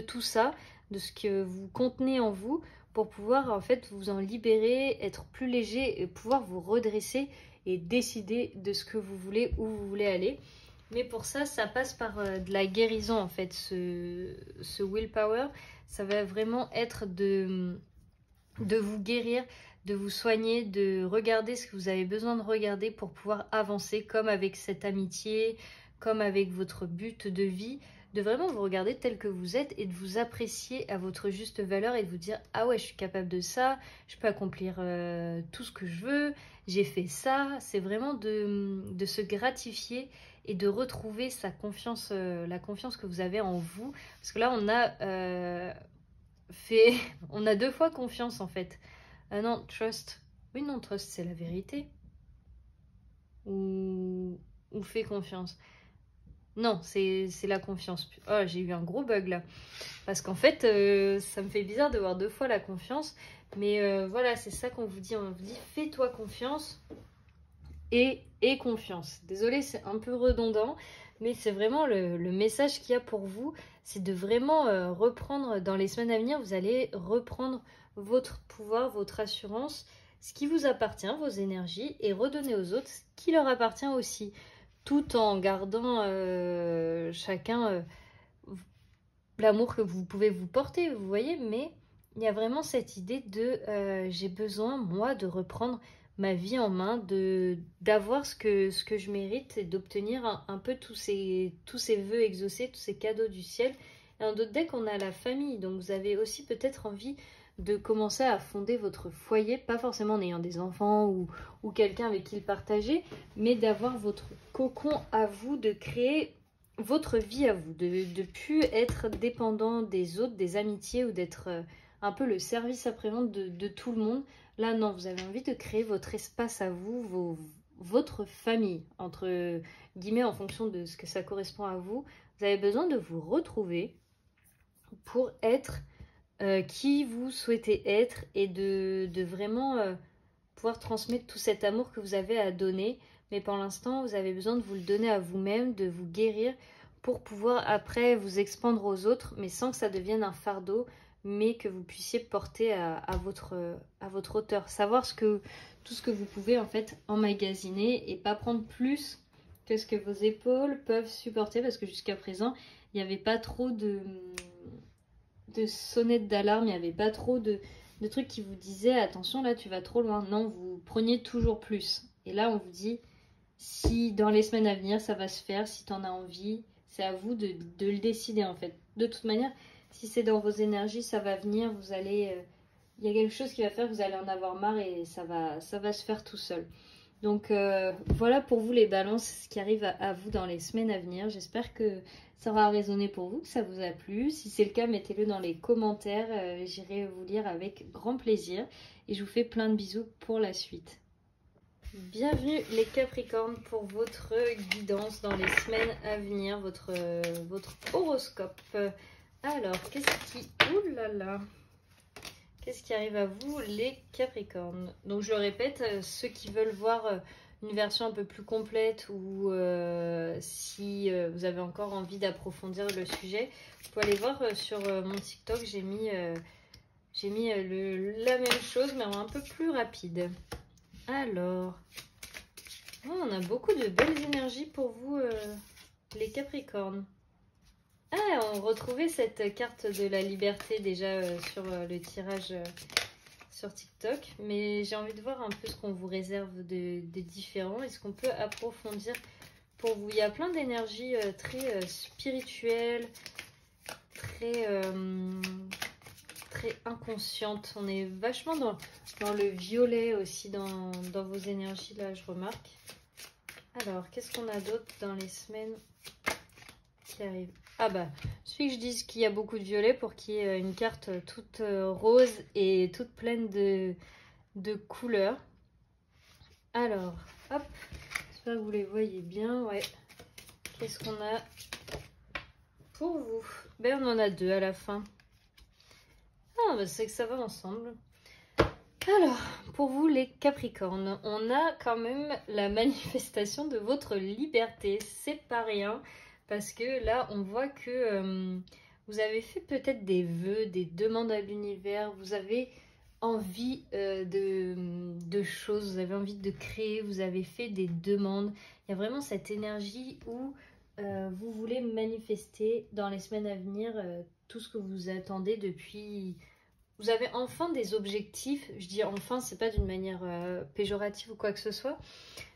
tout ça, de ce que vous contenez en vous, pour pouvoir en fait vous en libérer, être plus léger et pouvoir vous redresser et décider de ce que vous voulez, où vous voulez aller. Mais pour ça, ça passe par de la guérison en fait, ce willpower. Ça va vraiment être de vous guérir, de vous soigner, de regarder ce que vous avez besoin de regarder pour pouvoir avancer, comme avec cette amitié, comme avec votre but de vie, de vraiment vous regarder tel que vous êtes et de vous apprécier à votre juste valeur et de vous dire « Ah ouais, je suis capable de ça, je peux accomplir tout ce que je veux, j'ai fait ça ». C'est vraiment de se gratifier et de retrouver sa confiance, la confiance que vous avez en vous. Parce que là, on a deux fois confiance en fait. Ah non, trust. Oui, non, trust, c'est la vérité. Ou fait confiance. Non, c'est la confiance. Oh, j'ai eu un gros bug là. Parce qu'en fait, ça me fait bizarre de voir deux fois la confiance. Mais voilà, c'est ça qu'on vous dit. On vous dit, fais-toi confiance et confiance. Désolée, c'est un peu redondant. Mais c'est vraiment le message qu'il y a pour vous. C'est de vraiment reprendre, dans les semaines à venir, vous allez reprendre votre pouvoir, votre assurance, ce qui vous appartient, vos énergies, et redonner aux autres ce qui leur appartient aussi. Tout en gardant chacun l'amour que vous pouvez vous porter, vous voyez, mais il y a vraiment cette idée de j'ai besoin, moi, de reprendre ma vie en main, d'avoir ce que je mérite et d'obtenir un peu tous ces vœux exaucés, tous ces cadeaux du ciel. Et en d'autres decks, on a la famille, donc vous avez aussi peut-être envie de commencer à fonder votre foyer, pas forcément en ayant des enfants ou quelqu'un avec qui le partager, mais d'avoir votre cocon à vous, de créer votre vie à vous, de plus être dépendant des autres, des amitiés ou d'être un peu le service après-vente de tout le monde. Là, non, vous avez envie de créer votre espace à vous, votre famille, entre guillemets, en fonction de ce que ça correspond à vous, vous avez besoin de vous retrouver pour être qui vous souhaitez être et de vraiment pouvoir transmettre tout cet amour que vous avez à donner. Mais pour l'instant, vous avez besoin de vous le donner à vous-même, de vous guérir pour pouvoir après vous expandre aux autres, mais sans que ça devienne un fardeau, mais que vous puissiez porter à votre hauteur. Savoir tout ce que vous pouvez en fait emmagasiner et pas prendre plus que ce que vos épaules peuvent supporter, parce que jusqu'à présent, il n'y avait pas trop de sonnettes d'alarme, il n'y avait pas trop de trucs qui vous disaient attention là tu vas trop loin. Non, vous preniez toujours plus. Et là on vous dit si dans les semaines à venir ça va se faire, si tu en as envie, c'est à vous de le décider en fait. De toute manière, si c'est dans vos énergies, ça va venir, vous allez... il y a quelque chose qui va faire que vous allez en avoir marre et ça va se faire tout seul. Donc voilà pour vous les balances, ce qui arrive à vous dans les semaines à venir. J'espère que ça aura résonné pour vous, que ça vous a plu. Si c'est le cas, mettez-le dans les commentaires. J'irai vous lire avec grand plaisir. Et je vous fais plein de bisous pour la suite. Bienvenue les Capricornes pour votre guidance dans les semaines à venir, votre horoscope. Alors, qu'est-ce qui arrive à vous les Capricornes? Donc je le répète, ceux qui veulent voir une version un peu plus complète ou si vous avez encore envie d'approfondir le sujet, vous pouvez aller voir sur mon TikTok, j'ai mis la même chose mais un peu plus rapide. Alors, on a beaucoup de belles énergies pour vous les Capricornes. Ah, on retrouvait cette carte de la liberté déjà sur le tirage sur TikTok. Mais j'ai envie de voir un peu ce qu'on vous réserve de différents et ce qu'on peut approfondir pour vous. Il y a plein d'énergies très spirituelles, très inconscientes. On est vachement dans le violet aussi dans vos énergies là, je remarque. Alors, qu'est-ce qu'on a d'autre dans les semaines qui arrivent? Ah bah, il suffit que je dise qu'il y a beaucoup de violet pour qu'il y ait une carte toute rose et toute pleine de couleurs. Alors, hop, j'espère que vous les voyez bien, ouais. Qu'est-ce qu'on a pour vous? Ben, on en a deux à la fin. Ah, bah, c'est que ça va ensemble. Alors, pour vous les Capricornes, on a quand même la manifestation de votre liberté. C'est pas rien. Parce que là, on voit que vous avez fait peut-être des vœux, des demandes à l'univers. Vous avez envie de choses, vous avez envie de créer, vous avez fait des demandes. Il y a vraiment cette énergie où vous voulez manifester dans les semaines à venir tout ce que vous attendez depuis... Vous avez enfin des objectifs. Je dis enfin, c'est pas d'une manière péjorative ou quoi que ce soit.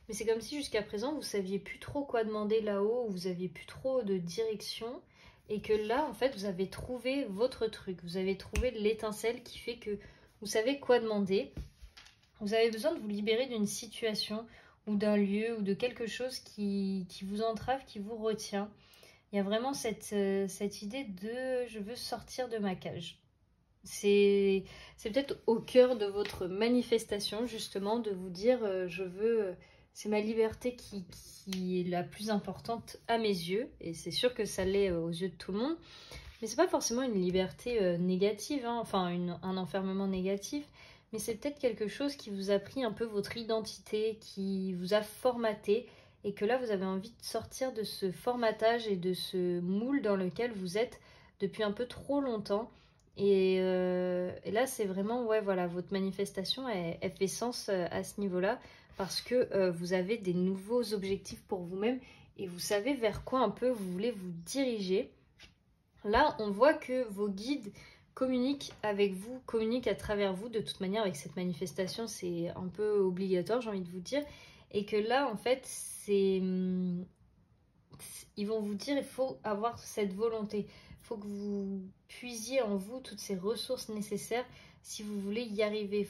Mais c'est comme si jusqu'à présent, vous saviez plus trop quoi demander là-haut, vous aviez plus trop de direction. Et que là, en fait, vous avez trouvé votre truc. Vous avez trouvé l'étincelle qui fait que vous savez quoi demander. Vous avez besoin de vous libérer d'une situation ou d'un lieu ou de quelque chose qui vous entrave, qui vous retient. Il y a vraiment cette idée de « je veux sortir de ma cage ». C'est peut-être au cœur de votre manifestation, justement, de vous dire je veux... c'est ma liberté qui est la plus importante à mes yeux. Et c'est sûr que ça l'est aux yeux de tout le monde. Mais c'est pas forcément une liberté négative, hein, enfin un enfermement négatif. Mais c'est peut-être quelque chose qui vous a pris un peu votre identité, qui vous a formaté. Et que là, vous avez envie de sortir de ce formatage et de ce moule dans lequel vous êtes depuis un peu trop longtemps. Et là, c'est vraiment, ouais, voilà, votre manifestation, elle fait sens à ce niveau-là parce que vous avez des nouveaux objectifs pour vous-même et vous savez vers quoi un peu vous voulez vous diriger. Là, on voit que vos guides communiquent avec vous, communiquent à travers vous. De toute manière, avec cette manifestation, c'est un peu obligatoire, j'ai envie de vous dire. Et que là, en fait, ils vont vous dire, il faut avoir cette volonté. Il faut que vous puisiez en vous toutes ces ressources nécessaires si vous voulez y arriver.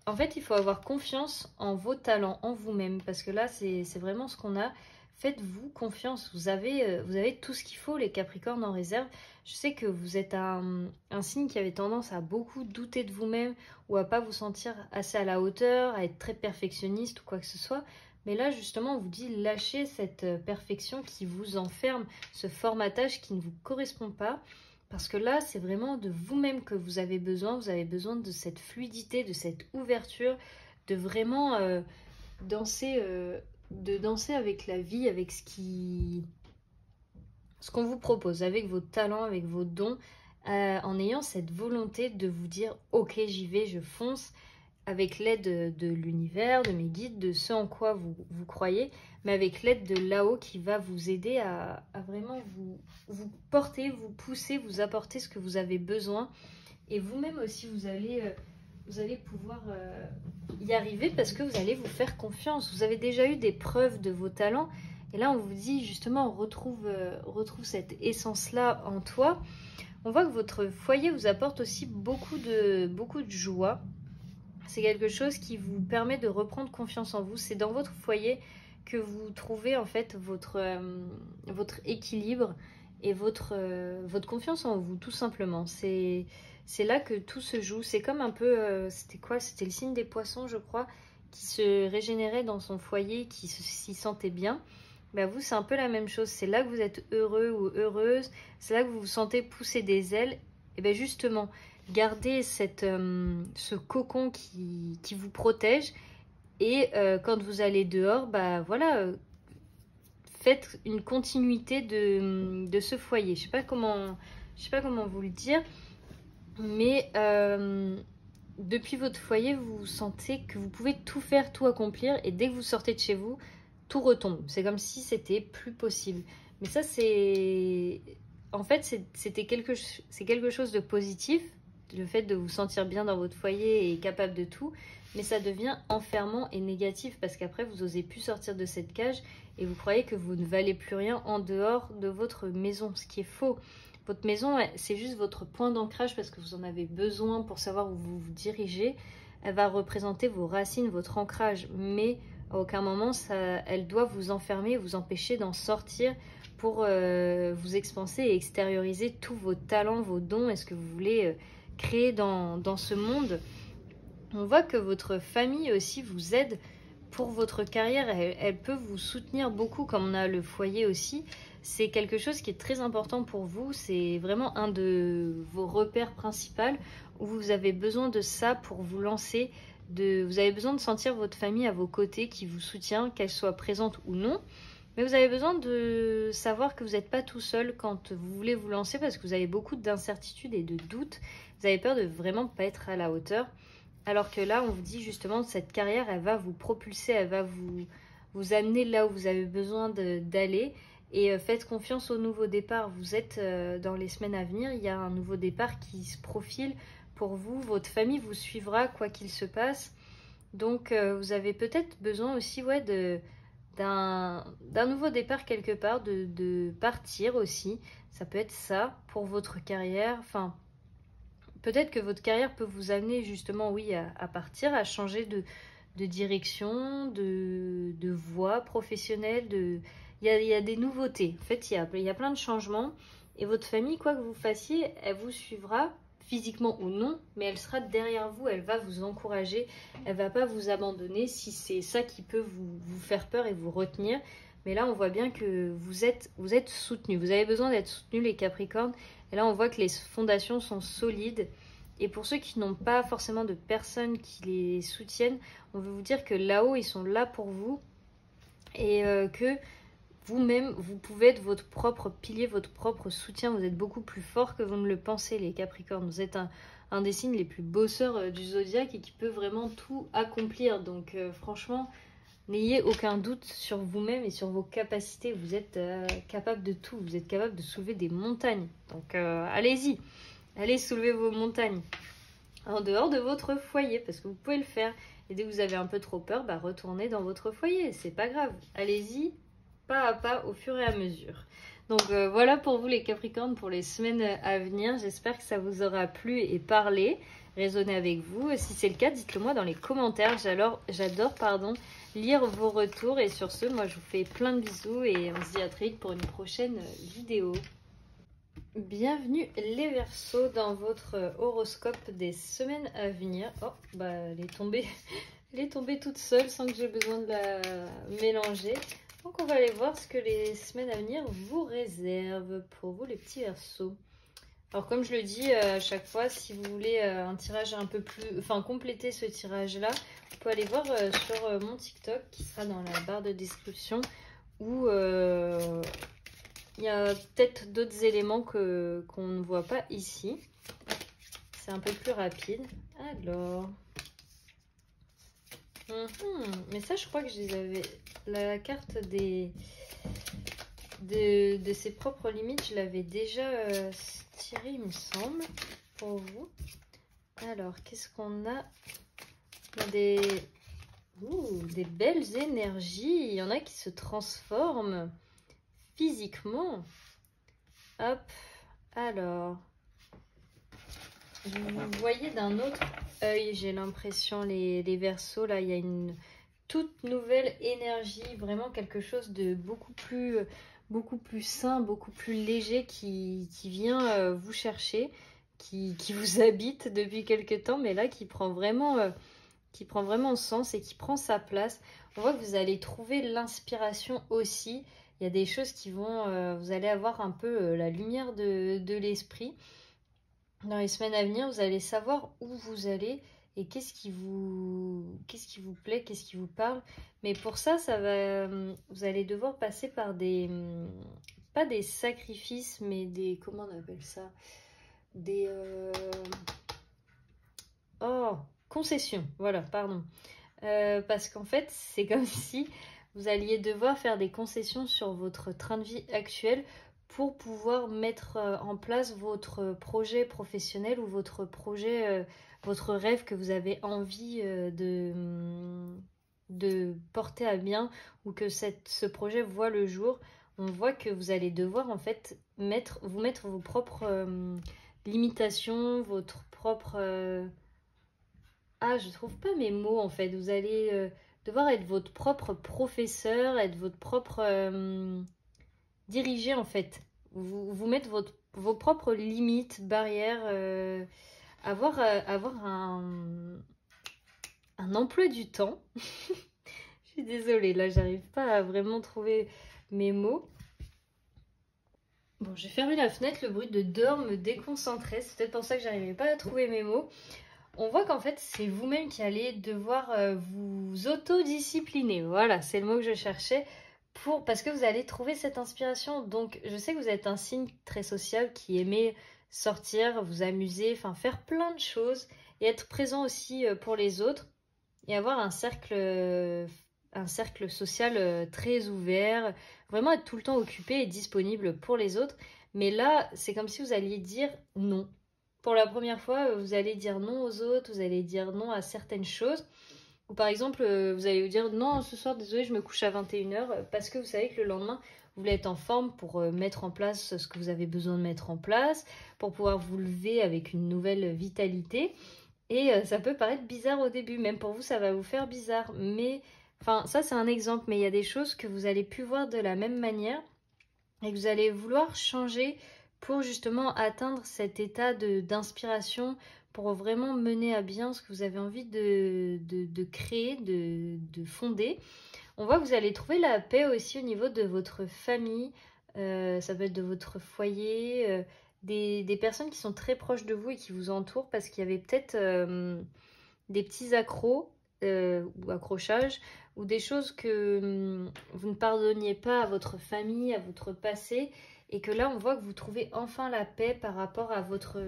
En fait, il faut avoir confiance en vos talents, en vous-même. Parce que là, c'est vraiment ce qu'on a. Faites-vous confiance. Vous avez tout ce qu'il faut, les Capricornes en réserve. Je sais que vous êtes un signe qui avait tendance à beaucoup douter de vous-même ou à pas vous sentir assez à la hauteur, à être très perfectionniste ou quoi que ce soit. Mais là, justement, on vous dit lâchez cette perfection qui vous enferme, ce formatage qui ne vous correspond pas. Parce que là, c'est vraiment de vous-même que vous avez besoin. Vous avez besoin de cette fluidité, de cette ouverture, de vraiment danser avec la vie, avec ce qu'on vous propose, avec vos talents, avec vos dons, en ayant cette volonté de vous dire « Ok, j'y vais, je fonce », avec l'aide de l'univers, de mes guides, de ce en quoi vous croyez, mais avec l'aide de là-haut qui va vous aider à vraiment vous porter, vous pousser, vous apporter ce que vous avez besoin. Et vous-même aussi, vous allez pouvoir y arriver parce que vous allez vous faire confiance. Vous avez déjà eu des preuves de vos talents. Et là, on vous dit justement, retrouve cette essence-là en toi. On voit que votre foyer vous apporte aussi beaucoup de joie. C'est quelque chose qui vous permet de reprendre confiance en vous. C'est dans votre foyer que vous trouvez en fait votre équilibre et votre confiance en vous, tout simplement. C'est là que tout se joue. C'est comme un peu, c'était quoi? C'était le signe des poissons, je crois, qui se régénérait dans son foyer, qui s'y sentait bien. Ben vous, c'est un peu la même chose. C'est là que vous êtes heureux ou heureuse. C'est là que vous vous sentez pousser des ailes. Et bien justement, gardez ce cocon qui vous protège. Et quand vous allez dehors, bah voilà, faites une continuité de ce foyer. Je sais pas comment vous le dire, mais depuis votre foyer, vous sentez que vous pouvez tout faire, tout accomplir, et dès que vous sortez de chez vous, tout retombe. C'est comme si c'était plus possible. Mais ça, en fait, c'est quelque chose de positif, le fait de vous sentir bien dans votre foyer et capable de tout, mais ça devient enfermant et négatif parce qu'après, vous n'osez plus sortir de cette cage et vous croyez que vous ne valez plus rien en dehors de votre maison, ce qui est faux. Votre maison, c'est juste votre point d'ancrage parce que vous en avez besoin pour savoir où vous vous dirigez. Elle va représenter vos racines, votre ancrage, mais à aucun moment, elle doit vous enfermer, vous empêcher d'en sortir pour vous expanser et extérioriser tous vos talents, vos dons et ce que vous voulez créer dans ce monde. On voit que votre famille aussi vous aide pour votre carrière. Elle peut vous soutenir beaucoup, comme on a le foyer aussi. C'est quelque chose qui est très important pour vous. C'est vraiment un de vos repères principaux où vous avez besoin de ça pour vous lancer. Vous avez besoin de sentir votre famille à vos côtés qui vous soutient, qu'elle soit présente ou non. Mais vous avez besoin de savoir que vous n'êtes pas tout seul quand vous voulez vous lancer parce que vous avez beaucoup d'incertitudes et de doutes. Vous avez peur de vraiment pas être à la hauteur. Alors que là, on vous dit justement, cette carrière, elle va vous propulser, elle va vous amener là où vous avez besoin d'aller. Et faites confiance au nouveau départ. Vous êtes dans les semaines à venir, il y a un nouveau départ qui se profile pour vous. Votre famille vous suivra quoi qu'il se passe. Donc vous avez peut-être besoin aussi d'un nouveau départ quelque part, de partir aussi. Ça peut être ça pour votre carrière. Enfin, peut-être que votre carrière peut vous amener justement, oui, à partir, à changer de direction, de voie professionnelle. Il y a des nouveautés. En fait, il y a plein de changements. Et votre famille, quoi que vous fassiez, elle vous suivra physiquement ou non, mais elle sera derrière vous, elle va vous encourager, elle va pas vous abandonner si c'est ça qui peut vous faire peur et vous retenir. Mais là, on voit bien que vous êtes soutenus. Vous avez besoin d'être soutenus, les Capricornes. Et là, on voit que les fondations sont solides. Et pour ceux qui n'ont pas forcément de personnes qui les soutiennent, on veut vous dire que là-haut, ils sont là pour vous. Et que vous-même, vous pouvez être votre propre pilier, votre propre soutien. Vous êtes beaucoup plus fort que vous ne le pensez, les Capricornes. Vous êtes un des signes les plus bosseurs du zodiaque et qui peut vraiment tout accomplir. Donc franchement, n'ayez aucun doute sur vous-même et sur vos capacités. Vous êtes capable de tout. Vous êtes capable de soulever des montagnes. Donc allez-y. Allez soulever vos montagnes. En dehors de votre foyer, parce que vous pouvez le faire. Et dès que vous avez un peu trop peur, bah, retournez dans votre foyer. C'est pas grave. Allez-y, pas à pas, au fur et à mesure. Donc voilà pour vous les Capricornes pour les semaines à venir. J'espère que ça vous aura plu et parlé, résonné avec vous. Si c'est le cas, dites-le moi dans les commentaires. J'adore lire vos retours. Et sur ce, moi je vous fais plein de bisous et on se dit à très vite pour une prochaine vidéo. Bienvenue les Verseaux dans votre horoscope des semaines à venir. Oh, bah elle est tombée Elle est tombée toute seule sans que j'ai besoin de la mélanger. Donc on va aller voir ce que les semaines à venir vous réservent pour vous les petits Verseaux. Alors comme je le dis à chaque fois, si vous voulez un tirage un peu plus... Enfin compléter ce tirage-là, vous pouvez aller voir sur mon TikTok qui sera dans la barre de description où il y a peut-être d'autres éléments qu'on ne voit pas ici. C'est un peu plus rapide. Alors... Mais ça, je crois que je les avais... La carte de ses propres limites, je l'avais déjà tirée, il me semble, pour vous. Alors, qu'est-ce qu'on a? Il y a des belles énergies. Il y en a qui se transforment physiquement. Hop, alors... Vous voyez d'un autre œil, j'ai l'impression, les Verseaux. Là, il y a une toute nouvelle énergie, vraiment quelque chose de beaucoup plus sain, beaucoup plus léger qui vient vous chercher, qui vous habite depuis quelque temps, mais là qui prend vraiment sens et qui prend sa place. On voit que vous allez trouver l'inspiration aussi. Il y a des choses qui vont... vous allez avoir un peu la lumière de l'esprit. Dans les semaines à venir, vous allez savoir où vous allez et qu'est-ce qui vous plaît, qu'est-ce qui vous parle. Mais pour ça, vous allez devoir passer par pas des sacrifices, mais des, comment on appelle ça? Des, concessions, voilà, pardon. Parce qu'en fait, c'est comme si vous alliez devoir faire des concessions sur votre train de vie actuel pour pouvoir mettre en place votre projet professionnel ou votre projet, votre rêve que vous avez envie de porter à bien, ou que ce projet voit le jour. On voit que vous allez devoir en fait vous mettre vos propres limitations, votre propre... je trouve pas mes mots en fait. Vous allez devoir être votre propre professeur, être votre propre... diriger en fait, vous mettre vos propres limites, barrières, avoir un emploi du temps. Je suis désolée, là j'arrive pas à vraiment trouver mes mots. Bon, j'ai fermé la fenêtre, le bruit de dehors me déconcentrait, c'est peut-être pour ça que j'arrivais pas à trouver mes mots. On voit qu'en fait c'est vous-même qui allez devoir vous autodiscipliner, voilà, c'est le mot que je cherchais. Parce que vous allez trouver cette inspiration. Donc je sais que vous êtes un signe très social qui aimait sortir, vous amuser, enfin faire plein de choses et être présent aussi pour les autres et avoir un cercle social très ouvert, vraiment être tout le temps occupé et disponible pour les autres. Mais là, c'est comme si vous alliez dire non. Pour la première fois, vous allez dire non aux autres, vous allez dire non à certaines choses. Ou par exemple, vous allez vous dire non, ce soir, désolé, je me couche à 21h parce que vous savez que le lendemain, vous voulez être en forme pour mettre en place ce que vous avez besoin de mettre en place, pour pouvoir vous lever avec une nouvelle vitalité. Et ça peut paraître bizarre au début, même pour vous, ça va vous faire bizarre. Mais, enfin, ça c'est un exemple, mais il y a des choses que vous allez plus voir de la même manière et que vous allez vouloir changer pour justement atteindre cet état d'inspiration, pour vraiment mener à bien ce que vous avez envie de créer, de fonder. On voit que vous allez trouver la paix aussi au niveau de votre famille, ça peut être de votre foyer, des personnes qui sont très proches de vous et qui vous entourent, parce qu'il y avait peut-être des petits accros ou accrochages, ou des choses que vous ne pardonniez pas à votre famille, à votre passé, et que là on voit que vous trouvez enfin la paix par rapport à votre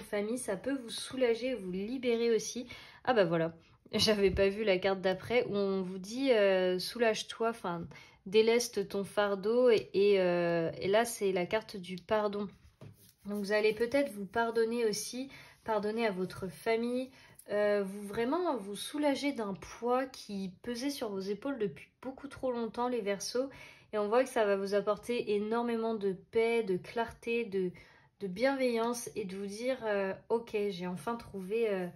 famille. Ça peut vous soulager, vous libérer aussi. Ah bah voilà, j'avais pas vu la carte d'après où on vous dit soulage-toi, enfin déleste ton fardeau, et là c'est la carte du pardon. Donc vous allez peut-être vous pardonner aussi, pardonner à votre famille, vraiment vous soulager d'un poids qui pesait sur vos épaules depuis beaucoup trop longtemps, les Verseaux. Et on voit que ça va vous apporter énormément de paix, de clarté, de bienveillance, et de vous dire ok, j'ai enfin trouvé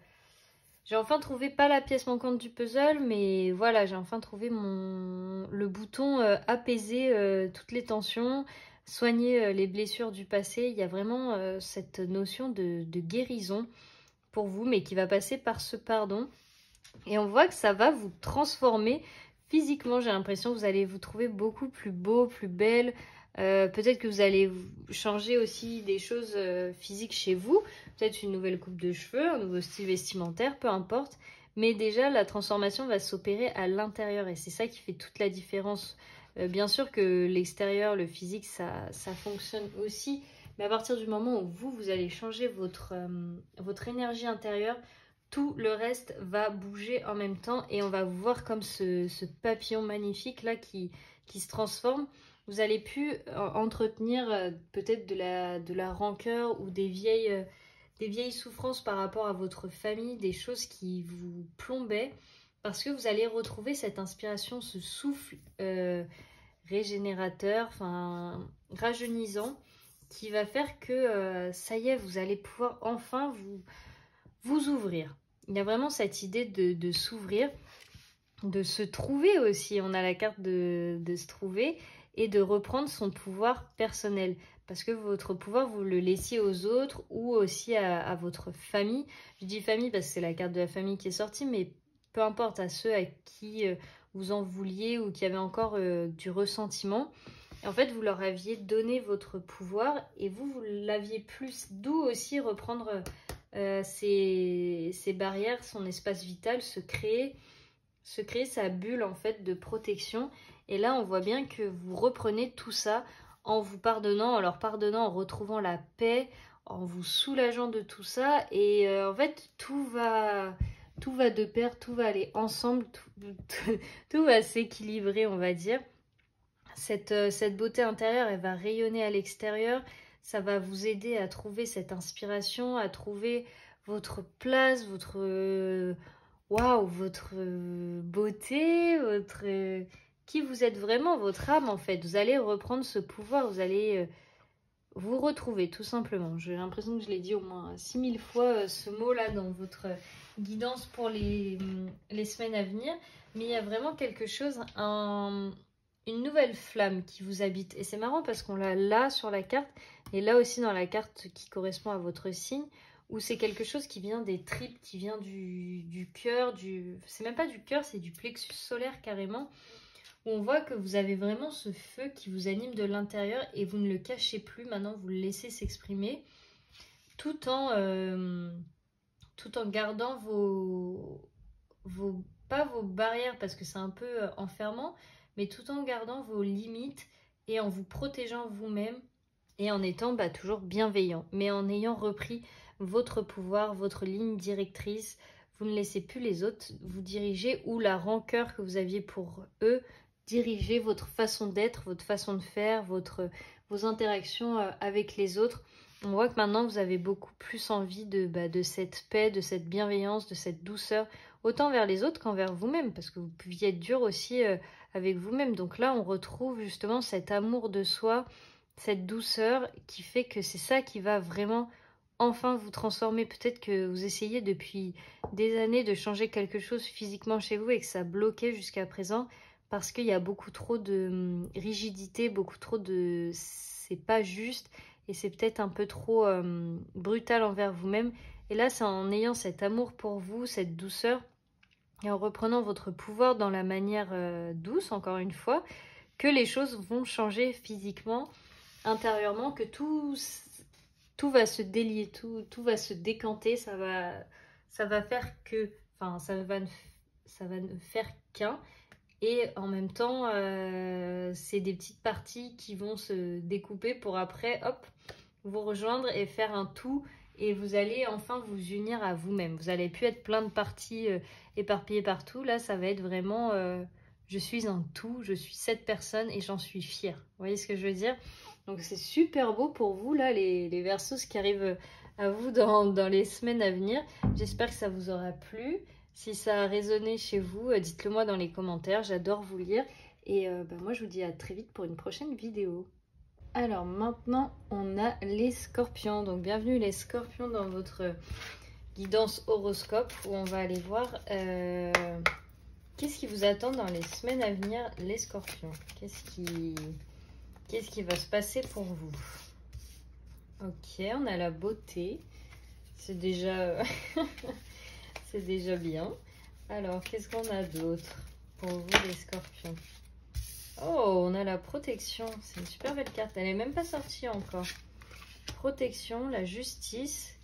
pas la pièce manquante du puzzle, mais voilà, j'ai enfin trouvé le bouton apaiser toutes les tensions, soigner les blessures du passé. Il y a vraiment cette notion de guérison pour vous, mais qui va passer par ce pardon. Et on voit que ça va vous transformer physiquement. J'ai l'impression que vous allez vous trouver beaucoup plus beau, plus belle. Peut-être que vous allez changer aussi des choses physiques chez vous. Peut-être une nouvelle coupe de cheveux, un nouveau style vestimentaire, peu importe. Mais déjà, la transformation va s'opérer à l'intérieur. Et c'est ça qui fait toute la différence. Bien sûr que l'extérieur, le physique, ça fonctionne aussi. Mais à partir du moment où vous allez changer votre énergie intérieure, tout le reste va bouger en même temps et on va vous voir comme ce papillon magnifique là qui se transforme. Vous allez plus entretenir peut-être de la rancœur ou des vieilles souffrances par rapport à votre famille, des choses qui vous plombaient, parce que vous allez retrouver cette inspiration, ce souffle régénérateur, enfin rajeunissant, qui va faire que ça y est, vous allez pouvoir enfin vous ouvrir. Il y a vraiment cette idée de s'ouvrir, de se trouver aussi. On a la carte de se trouver et de reprendre son pouvoir personnel. Parce que votre pouvoir, vous le laissiez aux autres ou aussi à votre famille. Je dis famille parce que c'est la carte de la famille qui est sortie, mais peu importe, à ceux à qui vous en vouliez ou qui avaient encore du ressentiment. Et en fait, vous leur aviez donné votre pouvoir et vous l'aviez plus. D'où aussi reprendre ses barrières, son espace vital, se créer sa bulle en fait de protection. Et là, on voit bien que vous reprenez tout ça en vous pardonnant, en leur pardonnant, en retrouvant la paix, en vous soulageant de tout ça. Et en fait, tout va de pair, tout va aller ensemble, tout va s'équilibrer, on va dire. Cette beauté intérieure, elle va rayonner à l'extérieur. Ça va vous aider à trouver cette inspiration, à trouver votre place, votre beauté, qui vous êtes vraiment, votre âme en fait. Vous allez reprendre ce pouvoir, vous allez vous retrouver tout simplement. J'ai l'impression que je l'ai dit au moins 6000 fois ce mot-là dans votre guidance pour les semaines à venir. Mais il y a vraiment quelque chose, une nouvelle flamme qui vous habite. Et c'est marrant parce qu'on l'a là sur la carte et là aussi dans la carte qui correspond à votre signe, où c'est quelque chose qui vient des tripes, qui vient du cœur, c'est même pas du cœur, c'est du plexus solaire carrément, où on voit que vous avez vraiment ce feu qui vous anime de l'intérieur et vous ne le cachez plus, maintenant vous le laissez s'exprimer tout en gardant pas vos barrières parce que c'est un peu enfermant, mais tout en gardant vos limites et en vous protégeant vous-même et en étant toujours bienveillant, mais en ayant repris votre pouvoir, votre ligne directrice. Vous ne laissez plus les autres vous diriger ou la rancœur que vous aviez pour eux diriger votre façon d'être, votre façon de faire, vos interactions avec les autres. On voit que maintenant vous avez beaucoup plus envie de cette paix, de cette bienveillance, de cette douceur, autant vers les autres qu'envers vous-même, parce que vous pouviez être dur aussi avec vous-même. Donc là, on retrouve justement cet amour de soi, cette douceur qui fait que c'est ça qui va vraiment enfin vous transformer. Peut-être que vous essayez depuis des années de changer quelque chose physiquement chez vous et que ça bloquait jusqu'à présent parce qu'il y a beaucoup trop de rigidité, beaucoup trop de... c'est pas juste et c'est peut-être un peu trop brutal envers vous-même. Et là, c'est en ayant cet amour pour vous, cette douceur, et en reprenant votre pouvoir dans la manière douce, encore une fois, que les choses vont changer physiquement, intérieurement, que tout va se délier, tout va se décanter, ça va faire que, enfin, ça va ne faire qu'un. Et en même temps, c'est des petites parties qui vont se découper pour après, hop, vous rejoindre et faire un tout. Et vous allez enfin vous unir à vous-même. Vous n'allez plus être plein de parties éparpillées partout. Là, ça va être vraiment, je suis un tout, je suis cette personne et j'en suis fière. Vous voyez ce que je veux dire? Donc c'est super beau pour vous, là, les Verseaux qui arrivent à vous dans les semaines à venir. J'espère que ça vous aura plu. Si ça a résonné chez vous, dites-le moi dans les commentaires, j'adore vous lire. Et moi, je vous dis à très vite pour une prochaine vidéo. Alors maintenant, on a les Scorpions. Donc bienvenue les Scorpions dans votre guidance horoscope où on va aller voir qu'est-ce qui vous attend dans les semaines à venir, les Scorpions. Qu'est-ce qui va se passer pour vous? Ok, on a la beauté. C'est déjà... c'est déjà bien. Alors, qu'est-ce qu'on a d'autre pour vous les scorpions? Oh, on a la protection. C'est une super belle carte. Elle n'est même pas sortie encore. Protection, la justice.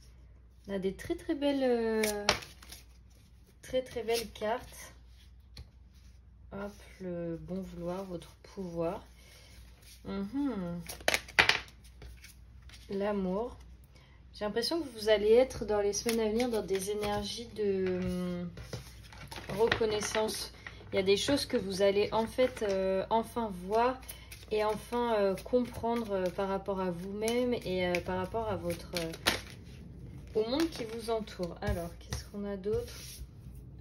On a des très belles cartes. Hop, le bon vouloir, votre pouvoir. L'amour. J'ai l'impression que vous allez être dans les semaines à venir dans des énergies de reconnaissance. Il y a des choses que vous allez en fait enfin voir et enfin comprendre par rapport à vous-même et par rapport à votre au monde qui vous entoure. Alors, qu'est-ce qu'on a d'autre?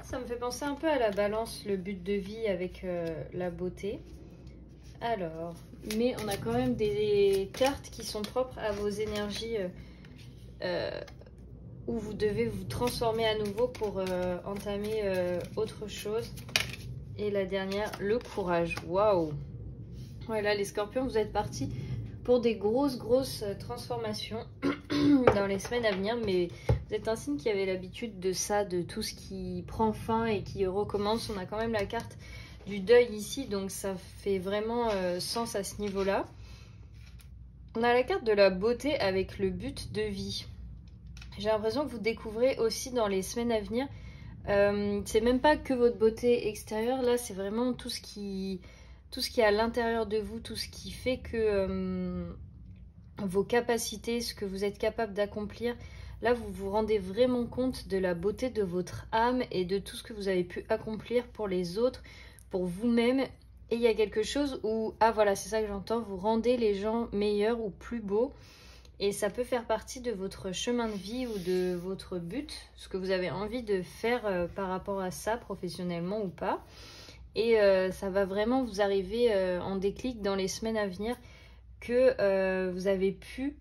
Ça me fait penser un peu à la balance, le but de vie avec la beauté. Alors, mais on a quand même des cartes qui sont propres à vos énergies où vous devez vous transformer à nouveau pour entamer autre chose. Et la dernière, le courage. Waouh! Voilà, les scorpions, vous êtes partis pour des grosses transformations dans les semaines à venir. Mais vous êtes un signe qui avait l'habitude de ça, de tout ce qui prend fin et qui recommence. On a quand même la carte du deuil ici, donc ça fait vraiment sens à ce niveau-là. On a la carte de la beauté avec le but de vie. J'ai l'impression que vous découvrez aussi dans les semaines à venir. C'est même pas que votre beauté extérieure, là c'est vraiment tout ce qui est à l'intérieur de vous, tout ce qui fait que vos capacités, ce que vous êtes capable d'accomplir, là vous vous rendez vraiment compte de la beauté de votre âme et de tout ce que vous avez pu accomplir pour les autres, pour vous-même. Et il y a quelque chose où, ah voilà, c'est ça que j'entends, vous rendez les gens meilleurs ou plus beaux. Et ça peut faire partie de votre chemin de vie ou de votre but, ce que vous avez envie de faire par rapport à ça, professionnellement ou pas. Et ça va vraiment vous arriver en déclic dans les semaines à venir que vous avez pu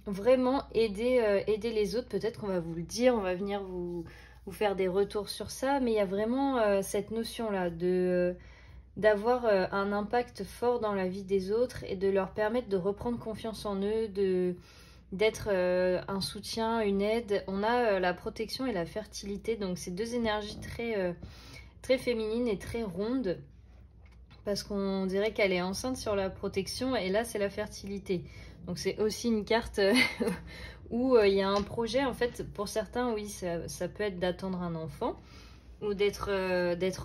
vraiment aider les autres. Peut-être qu'on va vous le dire, on va venir vous faire des retours sur ça. Mais il y a vraiment cette notion-là d'avoir un impact fort dans la vie des autres et de leur permettre de reprendre confiance en eux, d'être un soutien, une aide. On a la protection et la fertilité, donc c'est deux énergies très féminines et très rondes, parce qu'on dirait qu'elle est enceinte sur la protection et là c'est la fertilité. Donc c'est aussi une carte où il y a un projet, en fait pour certains oui ça peut être d'attendre un enfant, ou d'être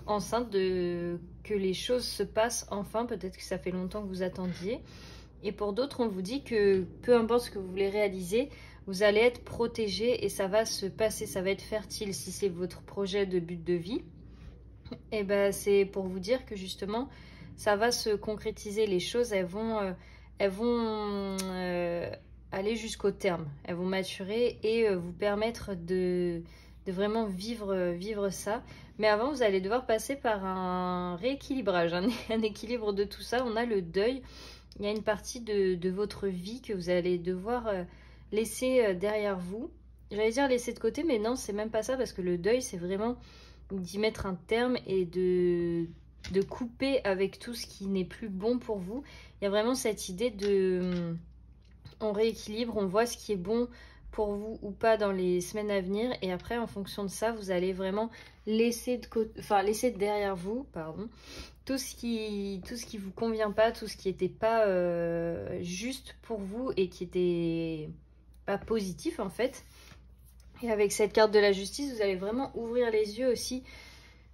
enceinte, que les choses se passent enfin. Peut-être que ça fait longtemps que vous attendiez. Et pour d'autres, on vous dit que peu importe ce que vous voulez réaliser, vous allez être protégé et ça va se passer, ça va être fertile si c'est votre projet de but de vie. Et ben c'est pour vous dire que justement, ça va se concrétiser. Les choses, elles vont aller jusqu'au terme. Elles vont maturer et vous permettre de vraiment vivre ça. Mais avant, vous allez devoir passer par un rééquilibrage, un équilibre de tout ça. On a le deuil. Il y a une partie de votre vie que vous allez devoir laisser derrière vous. J'allais dire laisser de côté, mais non, c'est même pas ça, parce que le deuil, c'est vraiment d'y mettre un terme et de couper avec tout ce qui n'est plus bon pour vous. Il y a vraiment cette idée de... on rééquilibre, on voit ce qui est bon pour vous ou pas dans les semaines à venir, et après en fonction de ça vous allez vraiment laisser derrière vous tout ce qui vous convient pas, tout ce qui n'était pas juste pour vous et qui était pas positif en fait. Et avec cette carte de la justice, vous allez vraiment ouvrir les yeux aussi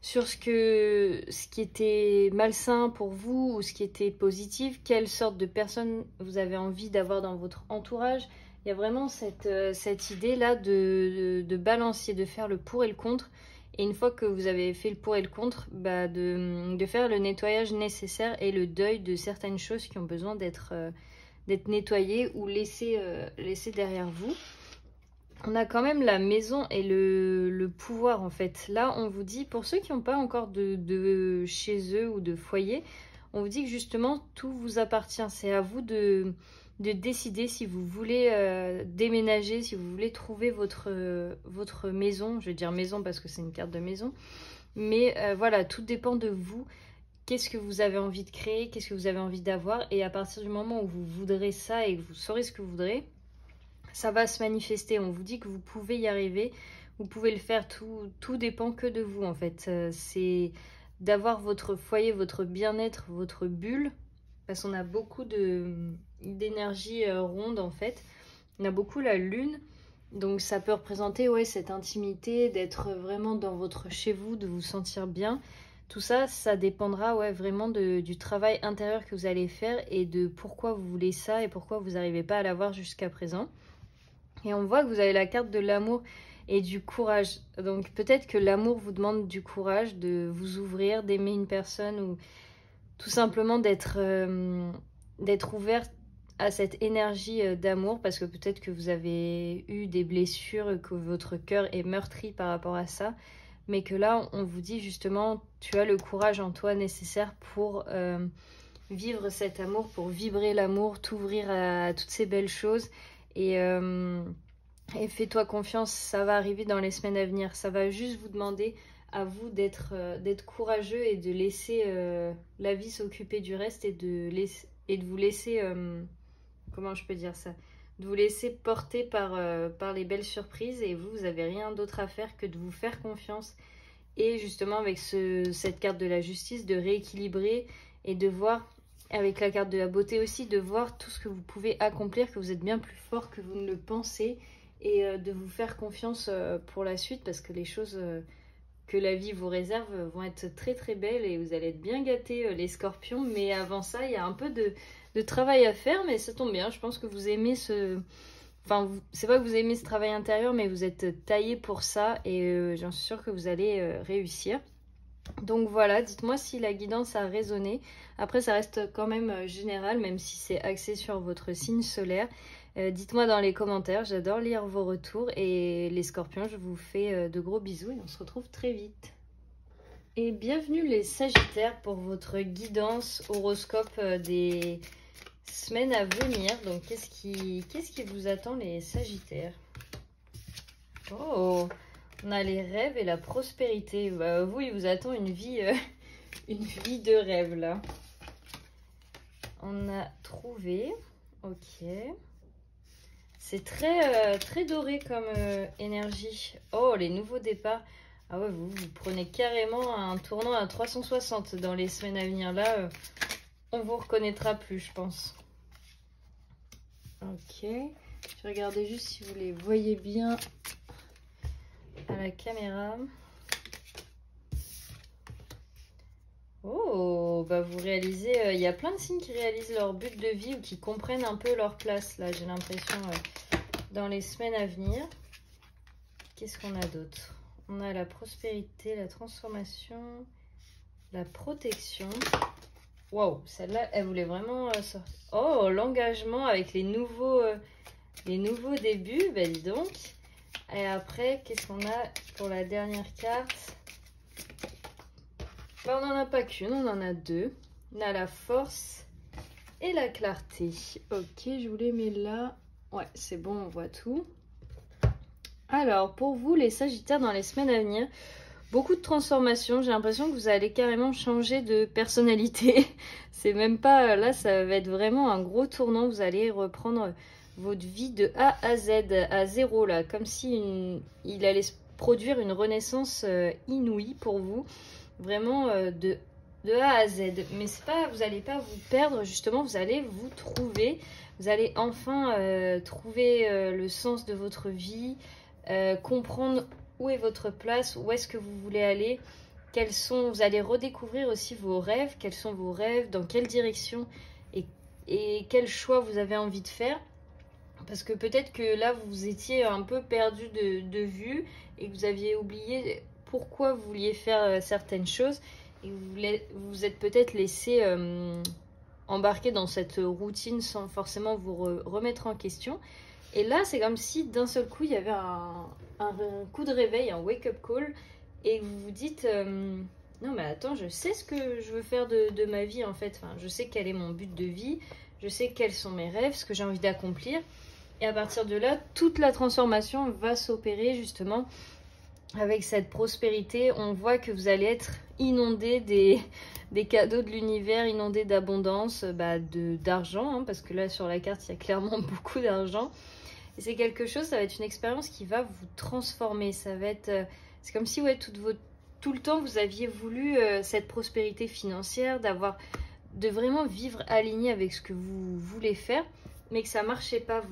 sur ce qui était malsain pour vous ou ce qui était positif, quelle sorte de personne vous avez envie d'avoir dans votre entourage. Il y a vraiment cette idée-là de balancier, de faire le pour et le contre. Et une fois que vous avez fait le pour et le contre, de faire le nettoyage nécessaire et le deuil de certaines choses qui ont besoin d'être nettoyées ou laissées derrière vous. On a quand même la maison et le pouvoir en fait. Là, on vous dit, pour ceux qui n'ont pas encore de chez eux ou de foyer, on vous dit que justement, tout vous appartient. C'est à vous de décider si vous voulez déménager, si vous voulez trouver votre maison. Je vais dire maison parce que c'est une carte de maison. Mais voilà, tout dépend de vous. Qu'est-ce que vous avez envie de créer? Qu'est-ce que vous avez envie d'avoir? Et à partir du moment où vous voudrez ça et que vous saurez ce que vous voudrez, ça va se manifester. On vous dit que vous pouvez y arriver. vous pouvez le faire, tout dépend que de vous en fait. C'est d'avoir votre foyer, votre bien-être, votre bulle, parce qu'on a beaucoup d'énergie ronde en fait. On a beaucoup la lune, donc ça peut représenter cette intimité, d'être vraiment dans votre chez vous, de vous sentir bien. Tout ça, ça dépendra vraiment du travail intérieur que vous allez faire et de pourquoi vous voulez ça et pourquoi vous n'arrivez pas à l'avoir jusqu'à présent. Et on voit que vous avez la carte de l'amour et du courage. Donc peut-être que l'amour vous demande du courage, de vous ouvrir, d'aimer une personne ou tout simplement d'être ouvert à cette énergie d'amour, parce que peut-être que vous avez eu des blessures, que votre cœur est meurtri par rapport à ça. Mais que là, on vous dit justement, tu as le courage en toi nécessaire pour vivre cet amour, pour vibrer l'amour, t'ouvrir à toutes ces belles choses. Et fais-toi confiance, ça va arriver dans les semaines à venir. Ça va juste vous demander à vous d'être courageux et de laisser la vie s'occuper du reste et de vous laisser, comment je peux dire ça, de vous laisser porter par les belles surprises, et vous n'avez rien d'autre à faire que de vous faire confiance. Et justement avec cette carte de la justice, de rééquilibrer et de voir, avec la carte de la beauté aussi, de voir tout ce que vous pouvez accomplir, que vous êtes bien plus fort que vous ne le pensez, et de vous faire confiance pour la suite, parce que les choses que la vie vous réserve vont être très très belles et vous allez être bien gâtés les scorpions. Mais avant ça, il y a un peu de travail à faire, mais ça tombe bien, je pense que vous aimez enfin, c'est pas que vous aimez ce travail intérieur, mais vous êtes taillé pour ça, et j'en suis sûre que vous allez réussir. Donc voilà, dites-moi si la guidance a résonné. Après, ça reste quand même général, même si c'est axé sur votre signe solaire. Dites-moi dans les commentaires, j'adore lire vos retours, et les scorpions, je vous fais de gros bisous et on se retrouve très vite. Et bienvenue les sagittaires pour votre guidance horoscope des semaines à venir. Donc qu'est-ce qui vous attend les sagittaires? Oh, on a les rêves et la prospérité. Bah, vous, il vous attend une vie de rêve là. On a trouvé, ok. C'est très doré comme énergie. Oh, les nouveaux départs. Ah ouais, vous prenez carrément un tournant à 360 dans les semaines à venir. Là, on vous reconnaîtra plus, je pense. Ok. Je vais regarder juste si vous les voyez bien à la caméra. Oh, bah vous réalisez, il y a plein de signes qui réalisent leur but de vie ou qui comprennent un peu leur place, là, j'ai l'impression, dans les semaines à venir. Qu'est-ce qu'on a d'autre? On a la prospérité, la transformation, la protection. Waouh, celle-là, elle voulait vraiment sortir. Oh, l'engagement avec les nouveaux débuts, bah dis donc. Et après, qu'est-ce qu'on a pour la dernière carte? Bah, on n'en a pas qu'une, on en a deux. On a la force et la clarté. Ok, je vous les mets là. Ouais, c'est bon, on voit tout. Alors, pour vous, les sagittaires, dans les semaines à venir, beaucoup de transformations. J'ai l'impression que vous allez carrément changer de personnalité. C'est même pas... Là, ça va être vraiment un gros tournant. Vous allez reprendre votre vie de A à Z, à zéro, là. Comme si il allait se produire une renaissance inouïe pour vous. Vraiment de A à Z. Mais c'est pas, vous n'allez pas vous perdre, justement, vous allez vous trouver. Vous allez enfin trouver le sens de votre vie, comprendre où est votre place, où est-ce que vous voulez aller, vous allez redécouvrir aussi vos rêves, quels sont vos rêves, dans quelle direction et quel choix vous avez envie de faire. Parce que peut-être que là, vous étiez un peu perdu de vue et que vous aviez oublié pourquoi vous vouliez faire certaines choses, et vous vous êtes peut-être laissé embarquer dans cette routine sans forcément vous remettre en question. Et là, c'est comme si d'un seul coup, il y avait un coup de réveil, un wake-up call, et vous vous dites non mais attends, je sais ce que je veux faire de ma vie en fait. Enfin, je sais quel est mon but de vie, je sais quels sont mes rêves, ce que j'ai envie d'accomplir. Et à partir de là, toute la transformation va s'opérer justement avec cette prospérité. On voit que vous allez être inondé des cadeaux de l'univers, inondé d'abondance, d'argent, hein, parce que là sur la carte, il y a clairement beaucoup d'argent. Et c'est quelque chose, ça va être une expérience qui va vous transformer. Ça va être, c'est comme si ouais, tout le temps vous aviez voulu cette prospérité financière, de vraiment vivre aligné avec ce que vous voulez faire, mais que ça marchait pas,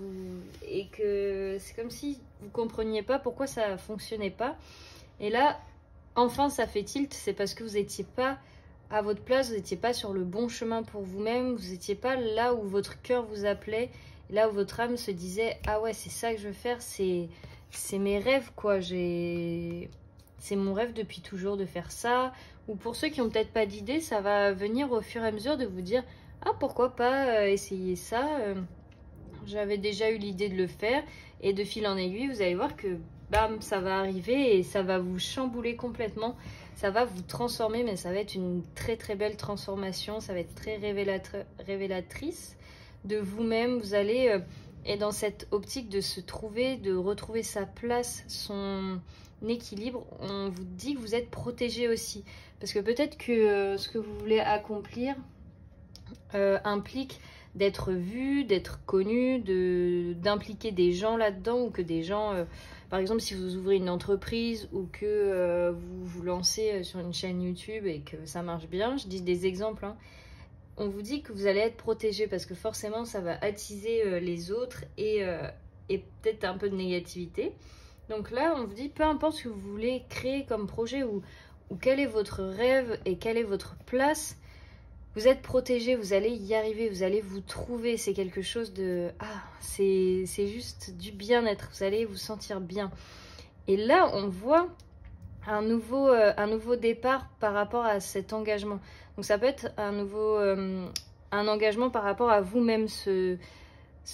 et que c'est comme si vous compreniez pas pourquoi ça fonctionnait pas. Et là, enfin, ça fait tilt, c'est parce que vous n'étiez pas à votre place, vous n'étiez pas sur le bon chemin pour vous-même, vous n'étiez pas là où votre cœur vous appelait, là où votre âme se disait « Ah ouais, c'est ça que je veux faire, c'est mes rêves, quoi, c'est mon rêve depuis toujours de faire ça. » Ou pour ceux qui n'ont peut-être pas d'idée, ça va venir au fur et à mesure de vous dire « Ah, pourquoi pas essayer ça j'avais déjà eu l'idée de le faire. » Et de fil en aiguille, vous allez voir que bam, ça va arriver et ça va vous chambouler complètement. Ça va vous transformer, mais ça va être une très très belle transformation. Ça va être très révélatrice de vous-même. Vous allez être dans cette optique de se trouver, de retrouver sa place, son équilibre. On vous dit que vous êtes protégé aussi. Parce que peut-être que ce que vous voulez accomplir implique d'être vu, d'être connu, d'impliquer des gens là-dedans, ou que des gens, par exemple si vous ouvrez une entreprise ou que vous vous lancez sur une chaîne YouTube et que ça marche bien, je dis des exemples, hein, on vous dit que vous allez être protégé parce que forcément ça va attiser les autres et peut-être un peu de négativité. Donc là on vous dit peu importe ce que vous voulez créer comme projet ou quel est votre rêve et quelle est votre place, vous êtes protégé, vous allez y arriver, vous allez vous trouver. C'est quelque chose de... Ah, c'est juste du bien-être, vous allez vous sentir bien. Et là, on voit un nouveau départ par rapport à cet engagement. Donc ça peut être un engagement par rapport à vous-même. Ce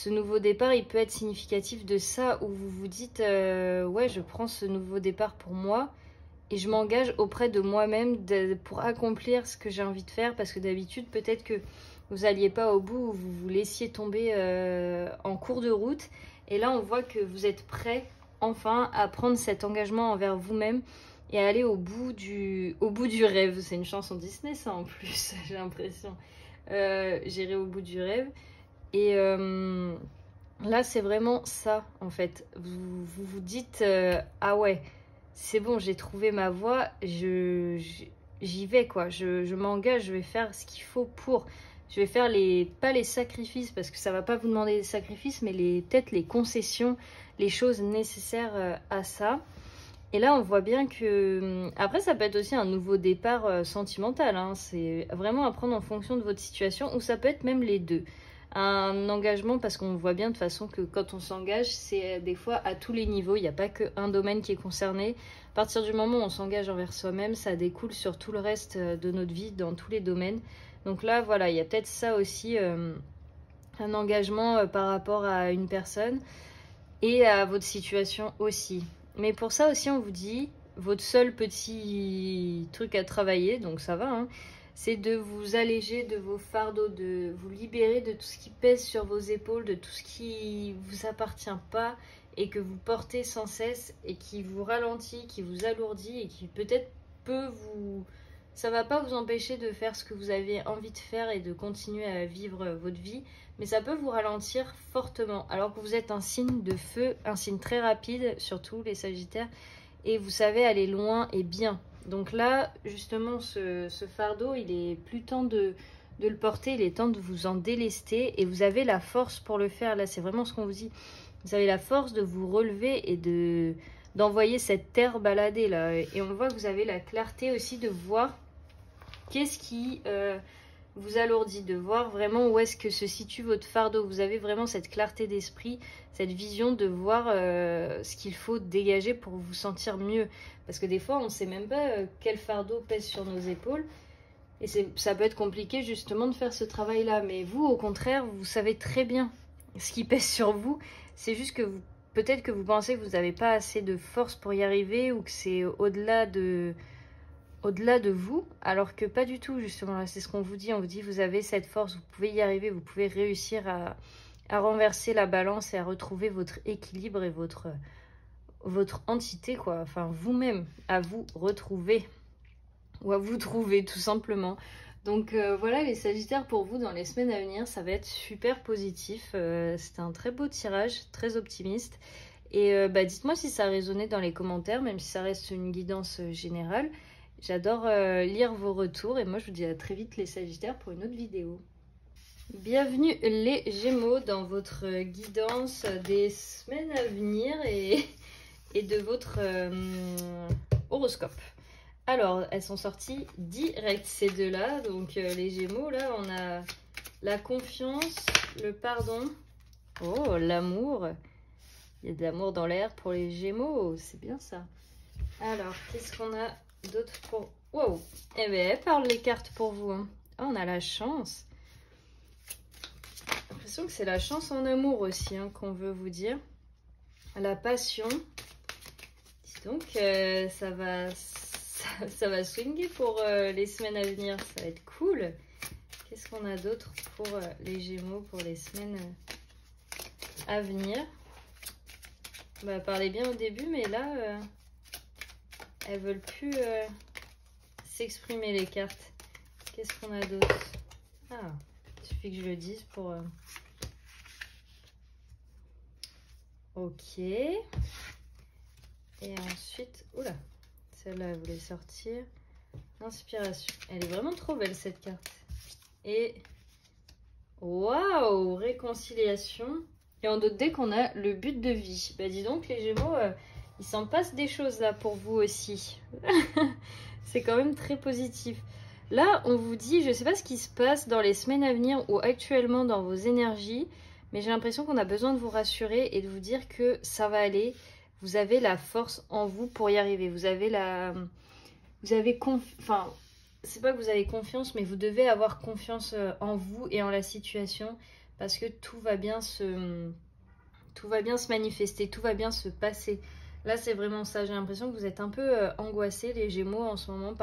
nouveau départ, il peut être significatif de ça, où vous vous dites ouais, je prends ce nouveau départ pour moi. Et je m'engage auprès de moi-même pour accomplir ce que j'ai envie de faire. Parce que d'habitude, peut-être que vous n'alliez pas au bout, ou vous vous laissiez tomber en cours de route. Et là, on voit que vous êtes prêt, enfin, à prendre cet engagement envers vous-même et à aller au bout du rêve. C'est une chanson Disney, ça, en plus, j'ai l'impression. J'irai au bout du rêve. Et là, c'est vraiment ça, en fait. Vous dites, ah ouais, c'est bon, j'ai trouvé ma voie, j'y vais, quoi. Je m'engage, je vais faire ce qu'il faut pour. Je vais faire pas les sacrifices, parce que ça va pas vous demander des sacrifices, mais peut-être les concessions, les choses nécessaires à ça. Et là, on voit bien que... Après, ça peut être aussi un nouveau départ sentimental, hein. C'est vraiment à prendre en fonction de votre situation, ou ça peut être même les deux. Un engagement, parce qu'on voit bien de toute façon que quand on s'engage, c'est des fois à tous les niveaux, il n'y a pas qu'un domaine qui est concerné. À partir du moment où on s'engage envers soi-même, ça découle sur tout le reste de notre vie, dans tous les domaines. Donc là, voilà, il y a peut-être ça aussi, un engagement par rapport à une personne et à votre situation aussi. Mais pour ça aussi, on vous dit, votre seul petit truc à travailler, donc ça va, hein, c'est de vous alléger de vos fardeaux, de vous libérer de tout ce qui pèse sur vos épaules, de tout ce qui vous appartient pas et que vous portez sans cesse et qui vous ralentit, qui vous alourdit et qui peut-être ça va pas vous empêcher de faire ce que vous avez envie de faire et de continuer à vivre votre vie, mais ça peut vous ralentir fortement alors que vous êtes un signe de feu, un signe très rapide, surtout les Sagittaires, et vous savez aller loin et bien. Donc là, justement, ce fardeau, il est plus temps de le porter, il est temps de vous en délester et vous avez la force pour le faire. Là, c'est vraiment ce qu'on vous dit. Vous avez la force de vous relever et d'envoyer cette terre balader là. Et on voit que vous avez la clarté aussi de voir qu'est-ce qui vous alourdit, de voir vraiment où est-ce que se situe votre fardeau. Vous avez vraiment cette clarté d'esprit, cette vision de voir ce qu'il faut dégager pour vous sentir mieux. Parce que des fois, on ne sait même pas quel fardeau pèse sur nos épaules. Et ça peut être compliqué justement de faire ce travail-là. Mais vous, au contraire, vous savez très bien ce qui pèse sur vous. C'est juste que peut-être que vous pensez que vous n'avez pas assez de force pour y arriver ou que c'est au-delà de vous, alors que pas du tout, justement. C'est ce qu'on vous dit. On vous dit, vous avez cette force, vous pouvez y arriver, vous pouvez réussir à renverser la balance et à retrouver votre équilibre et votre entité, quoi. Enfin, vous-même, à vous retrouver ou à vous trouver, tout simplement. Donc voilà les Sagittaires, pour vous dans les semaines à venir, ça va être super positif. C'était un très beau tirage, très optimiste. Et dites-moi si ça a résonné dans les commentaires, même si ça reste une guidance générale. J'adore lire vos retours et moi je vous dis à très vite les Sagittaires pour une autre vidéo. Bienvenue les Gémeaux dans votre guidance des semaines à venir et de votre horoscope. Alors, elles sont sorties direct ces deux-là. Donc les Gémeaux, là, on a la confiance, le pardon. Oh, l'amour. Il y a de l'amour dans l'air pour les Gémeaux, c'est bien ça. Alors, qu'est-ce qu'on a d'autre pour... Wow. Eh bien, elles parlent les cartes pour vous. Hein. Oh, on a la chance. J'ai l'impression que c'est la chance en amour aussi hein, qu'on veut vous dire. La passion. Dis donc, ça va swinguer pour les semaines à venir. Ça va être cool. Qu'est-ce qu'on a d'autre pour les Gémeaux pour les semaines à venir? Bah, parlez bien au début, mais là, elles veulent plus s'exprimer les cartes. Qu'est-ce qu'on a d'autre? Ah, il suffit que je le dise pour... Ok. Et ensuite... Oula, celle-là, elle voulait sortir. Inspiration. Elle est vraiment trop belle, cette carte. Et... Waouh, réconciliation. Et en d'autres decks, on a le but de vie. Bah dis donc, les Gémeaux, il s'en passe des choses là pour vous aussi. C'est quand même très positif. Là, on vous dit, je ne sais pas ce qui se passe dans les semaines à venir ou actuellement dans vos énergies, mais j'ai l'impression qu'on a besoin de vous rassurer et de vous dire que ça va aller. Vous avez la force en vous pour y arriver. Vous avez la... Vous avez enfin, c'est pas que vous avez confiance, mais vous devez avoir confiance en vous et en la situation parce que tout va bien se manifester, tout va bien se passer. Là, c'est vraiment ça. J'ai l'impression que vous êtes un peu angoissés, les Gémeaux, en ce moment,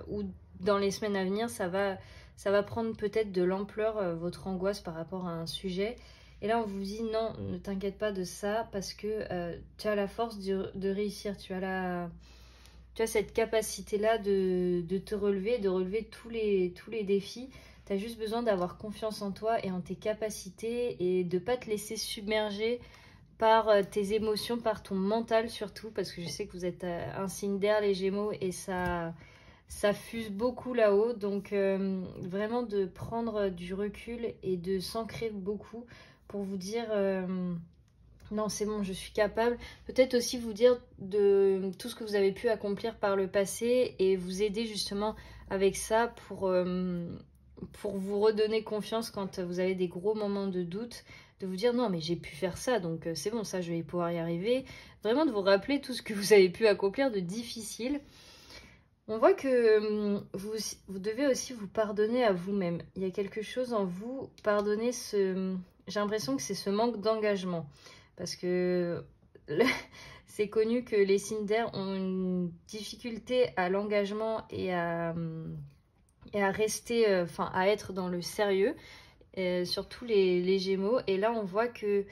ou dans les semaines à venir, ça va prendre peut-être de l'ampleur, votre angoisse par rapport à un sujet. Et là, on vous dit non, ne t'inquiète pas de ça parce que tu as la force de réussir. Tu as cette capacité-là de te relever, de relever tous les défis. Tu as juste besoin d'avoir confiance en toi et en tes capacités et de ne pas te laisser submerger par tes émotions, par ton mental surtout, parce que je sais que vous êtes un signe d'air, les Gémeaux, et ça fuse beaucoup là-haut. Donc vraiment de prendre du recul et de s'ancrer beaucoup pour vous dire non c'est bon, je suis capable. Peut-être aussi vous dire de tout ce que vous avez pu accomplir par le passé et vous aider justement avec ça pour vous redonner confiance quand vous avez des gros moments de doute, de vous dire non mais j'ai pu faire ça donc c'est bon, ça je vais pouvoir y arriver. Vraiment de vous rappeler tout ce que vous avez pu accomplir de difficile. On voit que vous devez aussi vous pardonner à vous-même. Il y a quelque chose en vous, pardonner ce... J'ai l'impression que c'est ce manque d'engagement. Parce que c'est connu que les signes d'air ont une difficulté à l'engagement et à rester, enfin à être dans le sérieux, surtout les Gémeaux. Et là, on voit que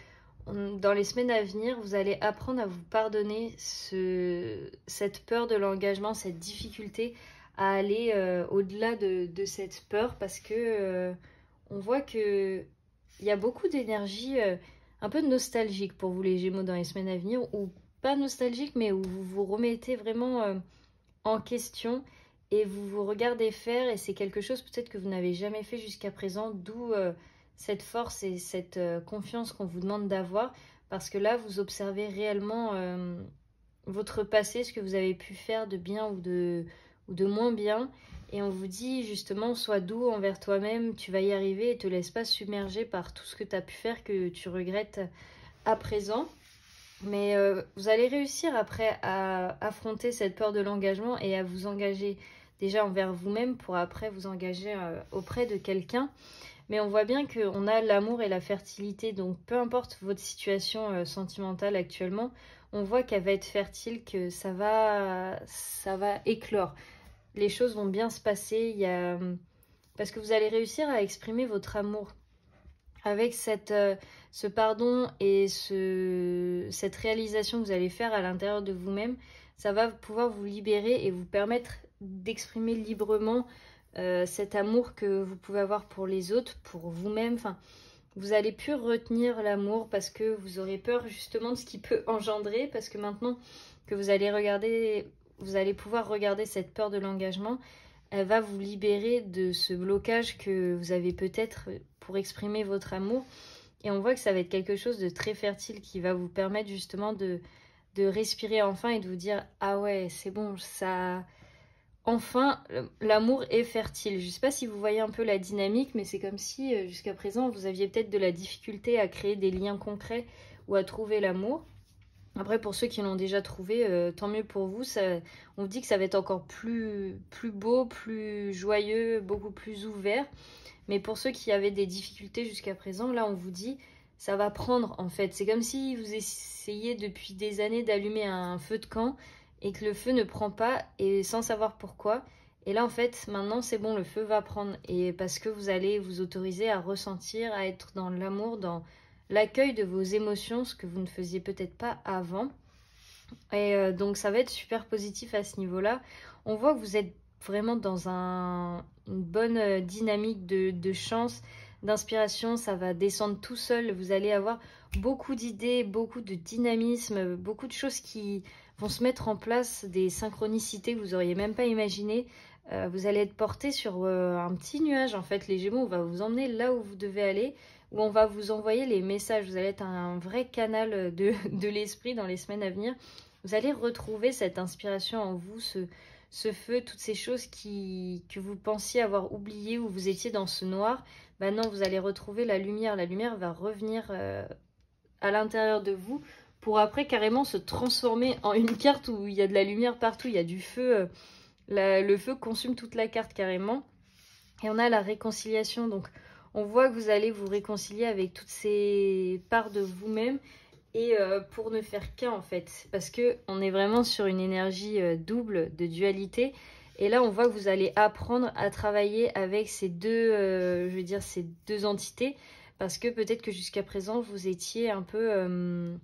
dans les semaines à venir, vous allez apprendre à vous pardonner cette peur de l'engagement, cette difficulté à aller au-delà de cette peur parce que on voit que il y a beaucoup d'énergie un peu nostalgique pour vous les Gémeaux dans les semaines à venir, ou pas nostalgique mais où vous vous remettez vraiment en question et vous vous regardez faire et c'est quelque chose peut-être que vous n'avez jamais fait jusqu'à présent, d'où cette force et cette confiance qu'on vous demande d'avoir, parce que là vous observez réellement votre passé, ce que vous avez pu faire de bien ou de moins bien, et on vous dit justement sois doux envers toi-même, tu vas y arriver et te laisse pas submerger par tout ce que tu as pu faire que tu regrettes à présent. Mais vous allez réussir après à affronter cette peur de l'engagement et à vous engager déjà envers vous-même pour après vous engager auprès de quelqu'un. Mais on voit bien qu'on a l'amour et la fertilité, donc peu importe votre situation sentimentale actuellement, on voit qu'elle va être fertile, que ça va éclore. Les choses vont bien se passer, parce que vous allez réussir à exprimer votre amour. Avec ce pardon et cette réalisation que vous allez faire à l'intérieur de vous-même, ça va pouvoir vous libérer et vous permettre d'exprimer librement cet amour que vous pouvez avoir pour les autres, pour vous-même. Enfin, vous allez plus retenir l'amour parce que vous aurez peur justement de ce qui peut engendrer, parce que maintenant que vous allez pouvoir regarder cette peur de l'engagement, elle va vous libérer de ce blocage que vous avez peut-être pour exprimer votre amour. Et on voit que ça va être quelque chose de très fertile qui va vous permettre justement de respirer enfin et de vous dire « Ah ouais, c'est bon, ça... Enfin, l'amour est fertile. » Je ne sais pas si vous voyez un peu la dynamique, mais c'est comme si jusqu'à présent, vous aviez peut-être de la difficulté à créer des liens concrets ou à trouver l'amour. Après, pour ceux qui l'ont déjà trouvé, tant mieux pour vous. On vous dit que ça va être encore plus beau, plus joyeux, beaucoup plus ouvert. Mais pour ceux qui avaient des difficultés jusqu'à présent, là, on vous dit, ça va prendre, en fait. C'est comme si vous essayiez depuis des années d'allumer un feu de camp et que le feu ne prend pas, et sans savoir pourquoi. Et là, en fait, maintenant, c'est bon, le feu va prendre. Et parce que vous allez vous autoriser à ressentir, à être dans l'amour, dans l'accueil de vos émotions, ce que vous ne faisiez peut-être pas avant. Et donc, ça va être super positif à ce niveau-là. On voit que vous êtes vraiment dans une bonne dynamique de chance, d'inspiration. Ça va descendre tout seul. Vous allez avoir beaucoup d'idées, beaucoup de dynamisme, beaucoup de choses qui vont se mettre en place, des synchronicités que vous n'auriez même pas imaginées. Vous allez être porté sur un petit nuage, en fait. Les Gémeaux, on va vous emmener là où vous devez aller, où on va vous envoyer les messages. Vous allez être un vrai canal de l'esprit dans les semaines à venir. Vous allez retrouver cette inspiration en vous, ce feu, toutes ces choses que vous pensiez avoir oubliées, où vous étiez dans ce noir. Maintenant, vous allez retrouver la lumière. La lumière va revenir à l'intérieur de vous pour après carrément se transformer en une carte où il y a de la lumière partout, il y a du feu. Le feu consume toute la carte carrément. Et on a la réconciliation. Donc, on voit que vous allez vous réconcilier avec toutes ces parts de vous-même. Et pour ne faire qu'un en fait, parce qu'on est vraiment sur une énergie double de dualité. Et là, on voit que vous allez apprendre à travailler avec ces ces deux entités, parce que peut-être que jusqu'à présent, vous étiez un peu...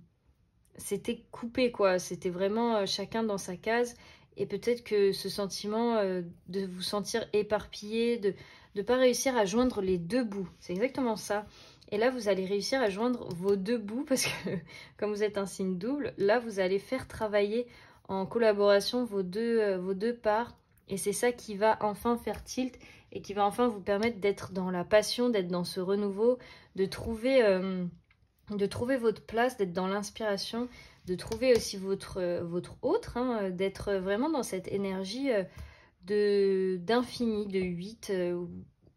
c'était coupé, quoi. C'était vraiment chacun dans sa case. Et peut-être que ce sentiment de vous sentir éparpillé, de ne pas réussir à joindre les deux bouts, c'est exactement ça. Et là, vous allez réussir à joindre vos deux bouts parce que, comme vous êtes un signe double, là, vous allez faire travailler en collaboration vos deux parts. Et c'est ça qui va enfin faire tilt et qui va enfin vous permettre d'être dans la passion, d'être dans ce renouveau, de trouver votre place, d'être dans l'inspiration, de trouver aussi votre autre, hein, d'être vraiment dans cette énergie d'infini, de 8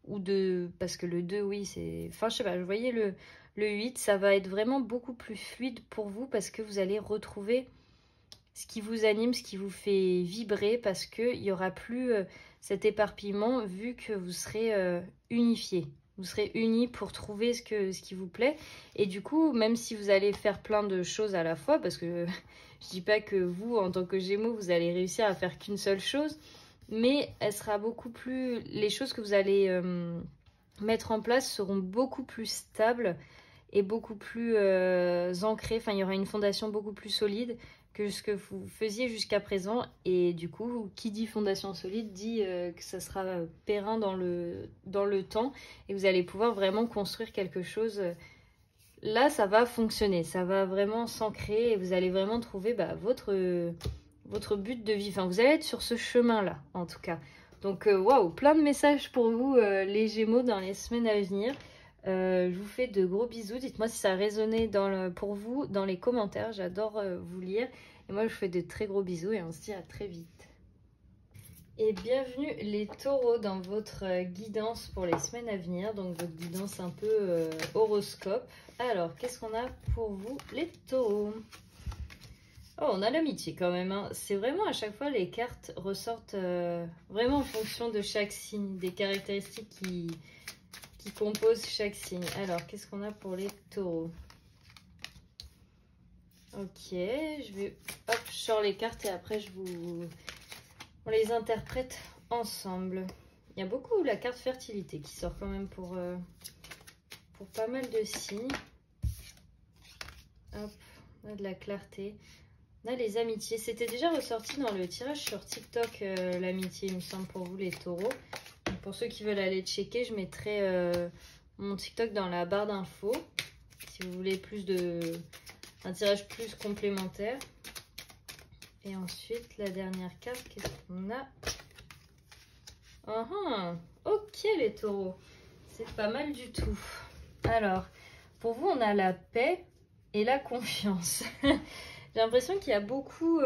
ou de... Parce que le 2, oui, c'est... Enfin, je sais pas, vous voyez le 8, ça va être vraiment beaucoup plus fluide pour vous parce que vous allez retrouver ce qui vous anime, ce qui vous fait vibrer, parce qu'il n'y aura plus cet éparpillement vu que vous serez unifiés. Vous serez unis pour trouver ce qui vous plaît. Et du coup, même si vous allez faire plein de choses à la fois, parce que je dis pas que vous, en tant que Gémeaux, vous allez réussir à faire qu'une seule chose, mais elle sera beaucoup plus... Les choses que vous allez mettre en place seront beaucoup plus stables et beaucoup plus ancrées. Enfin, il y aura une fondation beaucoup plus solide que ce que vous faisiez jusqu'à présent. Et du coup, qui dit fondation solide dit que ça sera périn dans le temps et vous allez pouvoir vraiment construire quelque chose. Là, ça va fonctionner, ça va vraiment s'ancrer et vous allez vraiment trouver votre but de vie. Enfin, vous allez être sur ce chemin-là, en tout cas. Donc, waouh, plein de messages pour vous, les Gémeaux, dans les semaines à venir. Je vous fais de gros bisous. Dites-moi si ça a résonné pour vous dans les commentaires. J'adore vous lire. Et moi, je vous fais de très gros bisous et on se dit à très vite. Et bienvenue les taureaux dans votre guidance pour les semaines à venir. Donc, votre guidance un peu horoscope. Alors, qu'est-ce qu'on a pour vous les taureaux? Oh, on a l'amitié quand même, hein. C'est vraiment à chaque fois les cartes ressortent vraiment en fonction de chaque signe, des caractéristiques qui composent chaque signe. Alors, qu'est-ce qu'on a pour les taureaux? Ok, je vais... Hop, je sors les cartes et après on les interprète ensemble. Il y a beaucoup la carte fertilité qui sort quand même pour pas mal de signes. Hop, on a de la clarté. On a les amitiés. C'était déjà ressorti dans le tirage sur TikTok, l'amitié, il me semble, pour vous les taureaux. Donc pour ceux qui veulent aller checker, je mettrai mon TikTok dans la barre d'infos. Si vous voulez un tirage plus complémentaire. Et ensuite, la dernière carte, qu'est-ce qu'on a? Ok les taureaux, c'est pas mal du tout. Alors, pour vous, on a la paix et la confiance. J'ai l'impression qu'il y a beaucoup...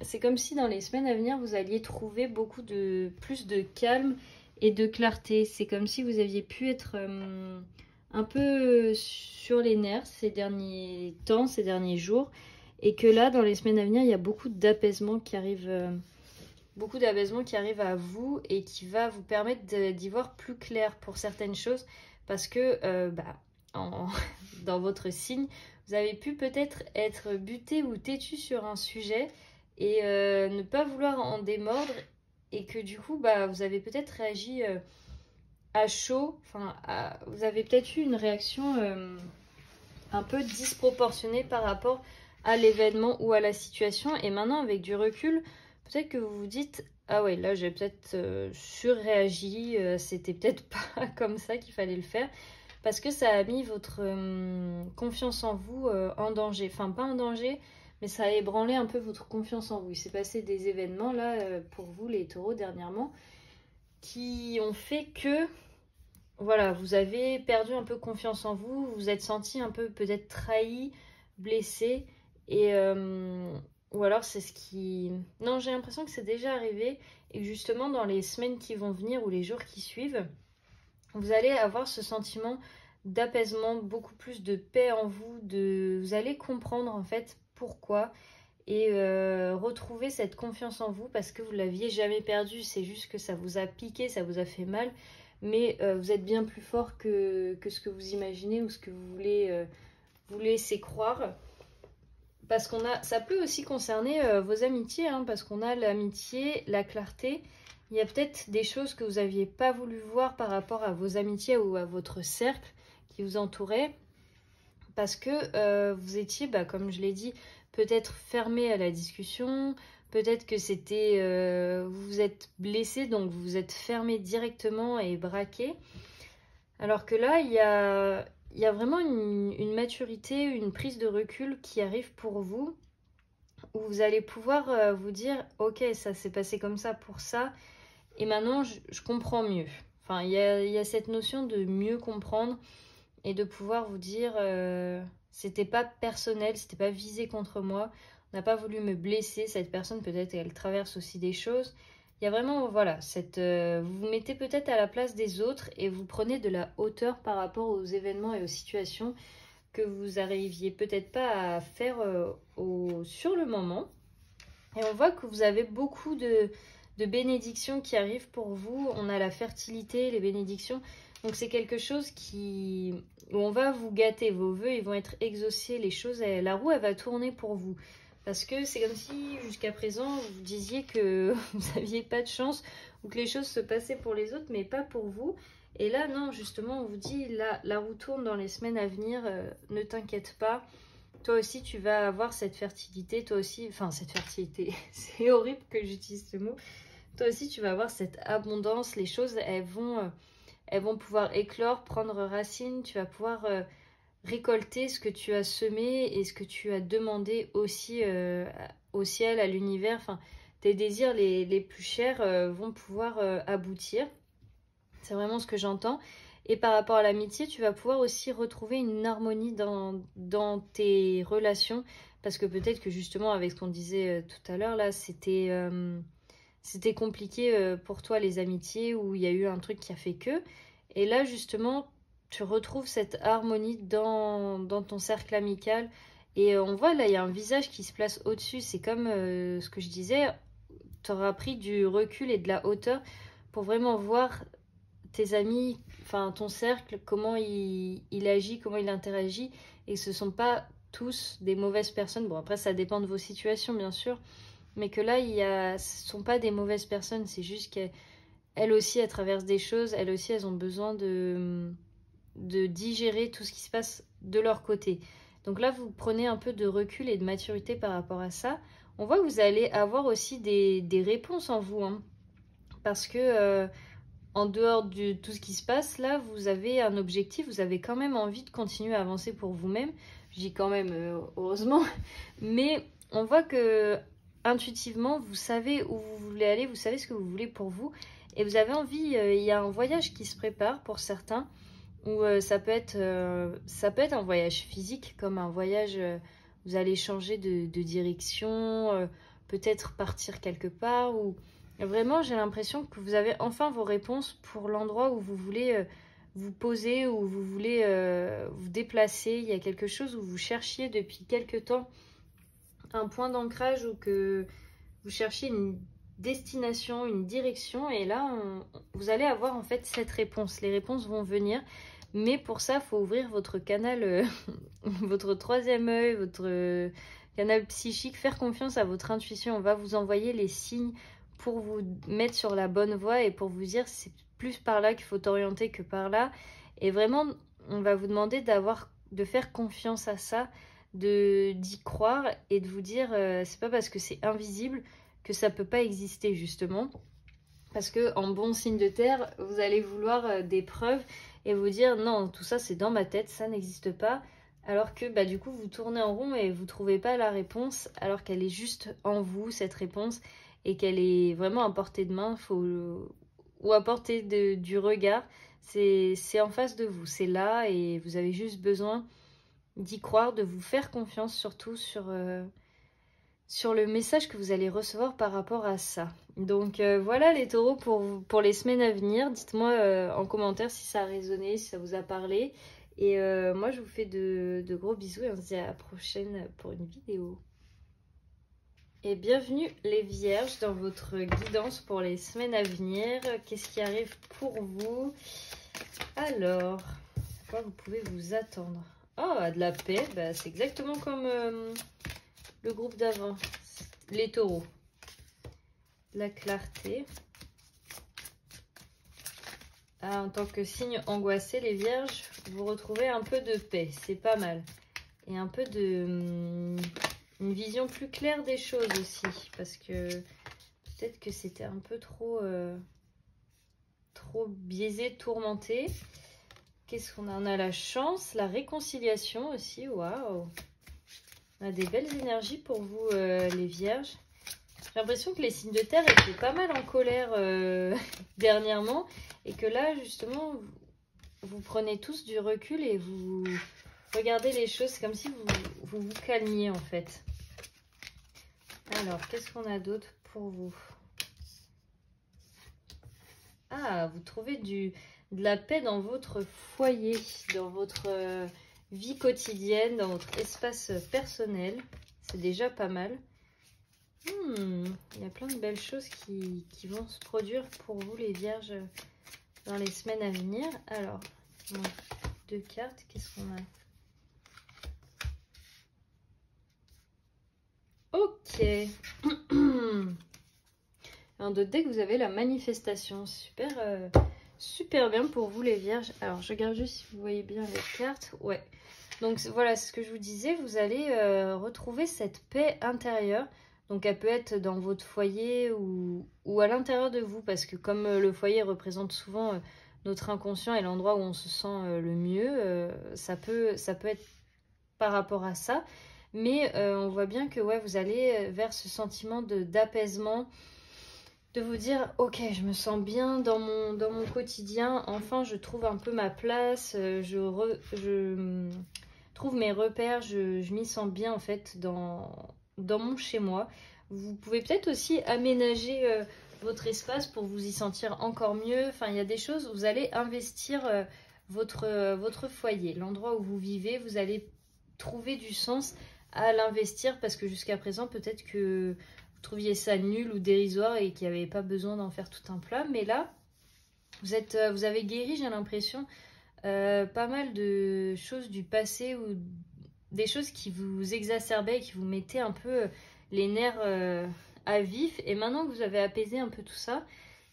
c'est comme si dans les semaines à venir, vous alliez trouver plus de calme et de clarté. C'est comme si vous aviez pu être un peu sur les nerfs ces derniers temps, ces derniers jours. Et que là, dans les semaines à venir, il y a beaucoup d'apaisement qui arrive... à vous et qui va vous permettre d'y voir plus clair pour certaines choses parce que dans votre signe, vous avez pu peut-être être buté ou têtu sur un sujet et ne pas vouloir en démordre et que du coup, vous avez peut-être réagi à chaud, vous avez peut-être eu une réaction un peu disproportionnée par rapport à l'événement ou à la situation et maintenant avec du recul, peut-être que vous vous dites, ah ouais, là j'ai peut-être surréagi, c'était peut-être pas comme ça qu'il fallait le faire, parce que ça a mis votre confiance en vous en danger. Enfin, pas en danger, mais ça a ébranlé un peu votre confiance en vous. Il s'est passé des événements là, pour vous les taureaux dernièrement, qui ont fait que, voilà, vous avez perdu un peu confiance en vous, vous vous êtes senti un peu peut-être trahi, blessé, et... ou alors c'est ce qui... Non, j'ai l'impression que c'est déjà arrivé et que justement dans les semaines qui vont venir ou les jours qui suivent, vous allez avoir ce sentiment d'apaisement, beaucoup plus de paix en vous, vous allez comprendre en fait pourquoi et retrouver cette confiance en vous parce que vous ne l'aviez jamais perdue, c'est juste que ça vous a piqué, ça vous a fait mal, mais vous êtes bien plus fort que ce que vous imaginez ou ce que vous voulez vous laisser croire. Parce ça peut aussi concerner vos amitiés, parce qu'on a l'amitié, la clarté. Il y a peut-être des choses que vous n'aviez pas voulu voir par rapport à vos amitiés ou à votre cercle qui vous entourait. Parce que vous étiez, comme je l'ai dit, peut-être fermé à la discussion. Peut-être que c'était... vous vous êtes blessé, donc vous vous êtes fermé directement et braqué. Alors que là, il y a vraiment une maturité, une prise de recul qui arrive pour vous, où vous allez pouvoir vous dire, ok, ça s'est passé comme ça pour ça, et maintenant je comprends mieux. Enfin, il y a cette notion de mieux comprendre et de pouvoir vous dire, c'était pas personnel, c'était pas visé contre moi, on n'a pas voulu me blesser, cette personne peut-être elle traverse aussi des choses. Il y a vraiment, voilà, vous vous mettez peut-être à la place des autres et vous prenez de la hauteur par rapport aux événements et aux situations que vous n'arriviez peut-être pas à faire sur le moment. Et on voit que vous avez beaucoup de bénédictions qui arrivent pour vous. On a la fertilité, les bénédictions. Donc c'est quelque chose où on va vous gâter. Vos vœux, ils vont être exaucés. Les choses, la roue, elle va tourner pour vous. Parce que c'est comme si, jusqu'à présent, vous disiez que vous n'aviez pas de chance ou que les choses se passaient pour les autres, mais pas pour vous. Et là, non, justement, on vous dit, là, la roue tourne dans les semaines à venir, ne t'inquiète pas. Toi aussi, tu vas avoir cette fertilité, toi aussi, enfin, cette fertilité, c'est horrible que j'utilise ce mot. Toi aussi, tu vas avoir cette abondance, les choses, elles vont pouvoir éclore, prendre racine, tu vas pouvoir... récolter ce que tu as semé et ce que tu as demandé aussi au ciel, à l'univers. Enfin, tes désirs les plus chers vont pouvoir aboutir. C'est vraiment ce que j'entends. Et par rapport à l'amitié, tu vas pouvoir aussi retrouver une harmonie dans tes relations. Parce que peut-être que justement, avec ce qu'on disait tout à l'heure, là, c'était compliqué pour toi, les amitiés, où il y a eu un truc qui a fait que. Et là, justement... tu retrouves cette harmonie dans ton cercle amical. Et on voit, là, il y a un visage qui se place au-dessus. C'est comme ce que je disais, tu auras pris du recul et de la hauteur pour vraiment voir tes amis, enfin ton cercle, comment il agit, comment il interagit. Et ce ne sont pas tous des mauvaises personnes. Bon, après, ça dépend de vos situations, bien sûr. Mais que là, ce ne sont pas des mauvaises personnes. C'est juste qu'elles aussi, elles traversent des choses. Elles aussi, elles ont besoin de digérer tout ce qui se passe de leur côté. Donc là, vous prenez un peu de recul et de maturité par rapport à ça. On voit que vous allez avoir aussi des réponses en vous, parce que en dehors de tout ce qui se passe, là, vous avez un objectif, vous avez quand même envie de continuer à avancer pour vous-même. Je dis quand même, heureusement, mais on voit que intuitivement, vous savez où vous voulez aller, vous savez ce que vous voulez pour vous, et vous avez envie, il y a un voyage qui se prépare pour certains, ou ça peut être un voyage physique, comme un voyage, vous allez changer de direction, peut-être partir quelque part, ou vraiment j'ai l'impression que vous avez enfin vos réponses pour l'endroit où vous voulez vous poser, où vous voulez vous déplacer. Il y a quelque chose où vous cherchiez depuis quelque temps un point d'ancrage, ou que vous cherchiez une destination, une direction, et là vous allez avoir en fait cette réponse. Les réponses vont venir, mais pour ça il faut ouvrir votre canal, votre troisième œil, votre canal psychique, faire confiance à votre intuition. On va vous envoyer les signes pour vous mettre sur la bonne voie et pour vous dire c'est plus par là qu'il faut t'orienter que par là. Et vraiment, on va vous demander de faire confiance à ça, d'y croire et de vous dire c'est pas parce que c'est invisible que ça peut pas exister, justement. Parce que en bon signe de terre, vous allez vouloir des preuves et vous dire non, tout ça c'est dans ma tête, ça n'existe pas. Alors que bah, du coup vous tournez en rond et vous trouvez pas la réponse, alors qu'elle est juste en vous, cette réponse, et qu'elle est vraiment à portée de main, ou à portée du regard. C'est en face de vous, c'est là, et vous avez juste besoin d'y croire, de vous faire confiance, surtout sur le message que vous allez recevoir par rapport à ça. Donc voilà les taureaux pour les semaines à venir. Dites-moi en commentaire si ça a résonné, si ça vous a parlé. Et moi je vous fais de gros bisous et on se dit à la prochaine pour une vidéo. Et bienvenue les vierges dans votre guidance pour les semaines à venir. Qu'est-ce qui arrive pour vous? Alors, à quoi vous pouvez vous attendre? Oh, à de la paix, bah, c'est exactement comme le groupe d'avant, les taureaux. La clarté. Ah, en tant que signe angoissé, les vierges, vous retrouvez un peu de paix, c'est pas mal. Et un peu de... une vision plus claire des choses aussi, parce que peut-être que c'était un peu trop biaisé, tourmenté. Qu'est-ce qu'on a? On a la chance, la réconciliation aussi, waouh! On a des belles énergies pour vous, les vierges. J'ai l'impression que les signes de terre étaient pas mal en colère dernièrement, et que là, justement, vous prenez tous du recul et vous regardez les choses comme si vous calmiez, en fait. Alors, qu'est-ce qu'on a d'autre pour vous? Ah, vous trouvez de la paix dans votre foyer, dans votre vie quotidienne, dans votre espace personnel. C'est déjà pas mal. Il y a plein de belles choses qui vont se produire pour vous, les vierges, dans les semaines à venir. Alors, bon, 2 cartes, qu'est-ce qu'on a? Ok. En deux decks, vous avez la manifestation. Super, super bien pour vous, les vierges. Alors, je regarde juste si vous voyez bien les cartes. Ouais. Donc, voilà, c'est ce que je vous disais. Vous allez retrouver cette paix intérieure. Donc, elle peut être dans votre foyer ou à l'intérieur de vous. Parce que comme le foyer représente souvent notre inconscient et l'endroit où on se sent le mieux, ça peut être par rapport à ça. Mais on voit bien que ouais, vous allez vers ce sentiment d'apaisement, de vous dire ok, je me sens bien dans mon quotidien, enfin je trouve un peu ma place, je trouve mes repères, je m'y sens bien en fait dans mon chez moi. Vous pouvez peut-être aussi aménager votre espace pour vous y sentir encore mieux. Enfin, il y a des choses où vous allez investir votre foyer, l'endroit où vous vivez, vous allez trouver du sens à l'investir, parce que jusqu'à présent peut-être que vous trouviez ça nul ou dérisoire et qu'il n'y avait pas besoin d'en faire tout un plat. Mais là, vous avez guéri, j'ai l'impression, pas mal de choses du passé, ou des choses qui vous exacerbaient et qui vous mettaient un peu les nerfs à vif. Et maintenant que vous avez apaisé un peu tout ça,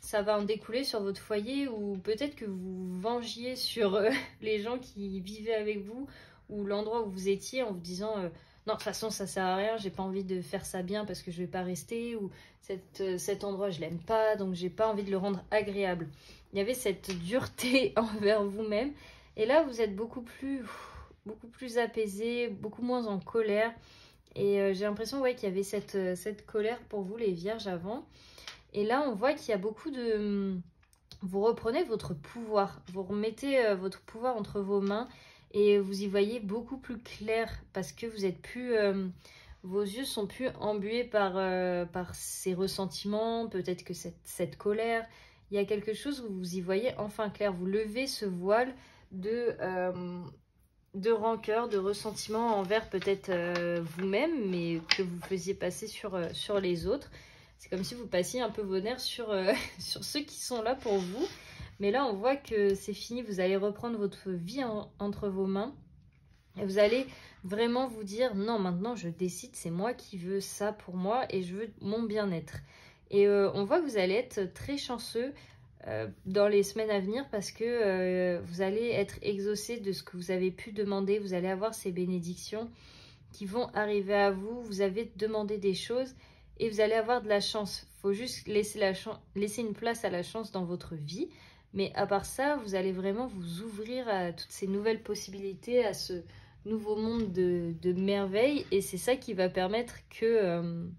ça va en découler sur votre foyer, ou peut-être que vous vengiez sur les gens qui vivaient avec vous, ou l'endroit où vous étiez, en vous disant non, de toute façon ça sert à rien, j'ai pas envie de faire ça bien parce que je vais pas rester, ou cet endroit je l'aime pas, donc j'ai pas envie de le rendre agréable. il y avait cette dureté envers vous-même. Et là, vous êtes beaucoup plus apaisé, beaucoup moins en colère. Et j'ai l'impression ouais, qu'il y avait cette colère pour vous, les vierges, avant. Et là, on voit qu'il y a beaucoup de... Vous reprenez votre pouvoir. Vous remettez votre pouvoir entre vos mains. Et vous y voyez beaucoup plus clair. Parce que vous êtes plus... vos yeux sont plus embués par ces ressentiments. Peut-être que cette colère. Il y a quelque chose où vous y voyez enfin clair. Vous levez ce voile de rancœur, de ressentiment envers peut-être vous-même, mais que vous faisiez passer sur les autres. C'est comme si vous passiez un peu vos nerfs sur ceux qui sont là pour vous. Mais là, on voit que c'est fini. Vous allez reprendre votre vie entre vos mains. Et vous allez vraiment vous dire, non, maintenant je décide, c'est moi qui veux ça pour moi et je veux mon bien-être. Et on voit que vous allez être très chanceux dans les semaines à venir parce que vous allez être exaucé de ce que vous avez pu demander. Vous allez avoir ces bénédictions qui vont arriver à vous. Vous avez demandé des choses et vous allez avoir de la chance. Il faut juste laisser une place à la chance dans votre vie. Mais à part ça, vous allez vraiment vous ouvrir à toutes ces nouvelles possibilités, à ce nouveau monde de merveilles. Et c'est ça qui va permettre que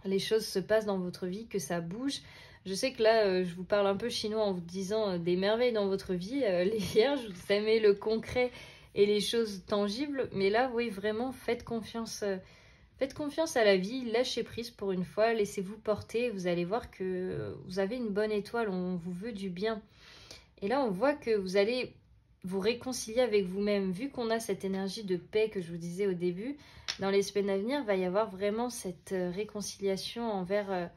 les choses se passent dans votre vie, que ça bouge. Je sais que là, je vous parle un peu chinois en vous disant des merveilles dans votre vie. Les vierges, vous aimez le concret et les choses tangibles. Mais là, oui, vraiment, faites confiance à la vie. Lâchez prise pour une fois. Laissez-vous porter. Vous allez voir que vous avez une bonne étoile. On vous veut du bien. Et là, on voit que vous allez vous réconcilier avec vous-même. Vu qu'on a cette énergie de paix que je vous disais au début, dans les semaines à venir, il va y avoir vraiment cette réconciliation envers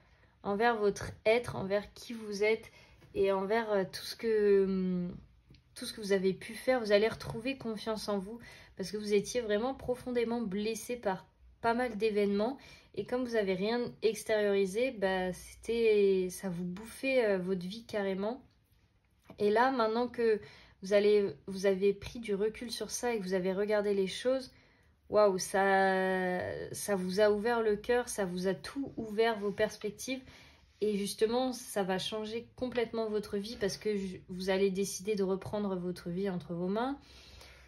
votre être, envers qui vous êtes et envers tout ce que vous avez pu faire. Vous allez retrouver confiance en vous parce que vous étiez vraiment profondément blessé par pas mal d'événements. Et comme vous n'avez rien extériorisé, bah, ça vous bouffait votre vie carrément. Et là, maintenant que vous avez pris du recul sur ça et que vous avez regardé les choses, waouh, ça vous a ouvert le cœur, ça vous a tout ouvert vos perspectives. Et justement, ça va changer complètement votre vie parce que vous allez décider de reprendre votre vie entre vos mains.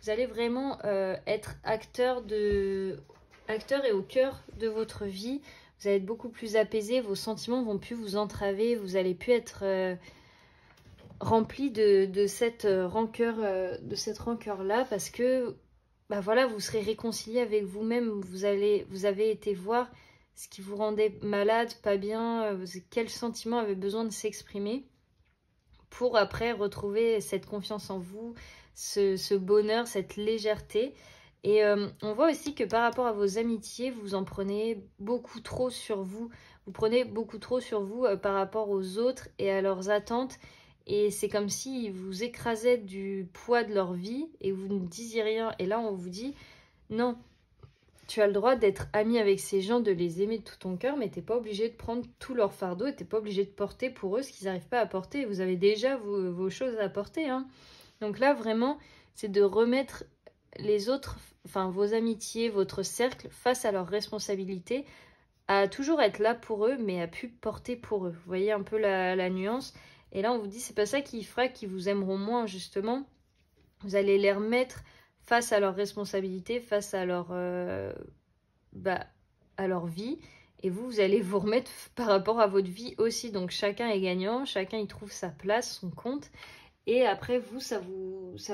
Vous allez vraiment être acteur et au cœur de votre vie. Vous allez être beaucoup plus apaisé, vos sentiments vont plus vous entraver, vous allez plus être rempli de cette rancœur-là parce que bah voilà, vous serez réconcilié avec vous-même. Vous avez été voir ce qui vous rendait malade, pas bien, quel sentiment avait besoin de s'exprimer pour après retrouver cette confiance en vous, ce bonheur, cette légèreté. Et on voit aussi que par rapport à vos amitiés, vous en prenez beaucoup trop sur vous. Vous prenez beaucoup trop sur vous par rapport aux autres et à leurs attentes. Et c'est comme s'ils vous écrasaient du poids de leur vie et vous ne disiez rien. Et là, on vous dit, non, tu as le droit d'être ami avec ces gens, de les aimer de tout ton cœur, mais tu n'es pas obligé de prendre tout leur fardeau et tu n'es pas obligé de porter pour eux ce qu'ils n'arrivent pas à porter. Vous avez déjà vos choses à porter. Hein. Donc là, vraiment, c'est de remettre les autres, enfin vos amitiés, votre cercle, face à leurs responsabilités, à toujours être là pour eux, mais à plus porter pour eux. Vous voyez un peu la nuance. Et là, on vous dit, c'est pas ça qui fera qu'ils vous aimeront moins, justement. Vous allez les remettre face à leurs responsabilités, face à leur vie. Et vous allez vous remettre par rapport à votre vie aussi. Donc, chacun est gagnant, chacun y trouve sa place, son compte. Et après, vous, ça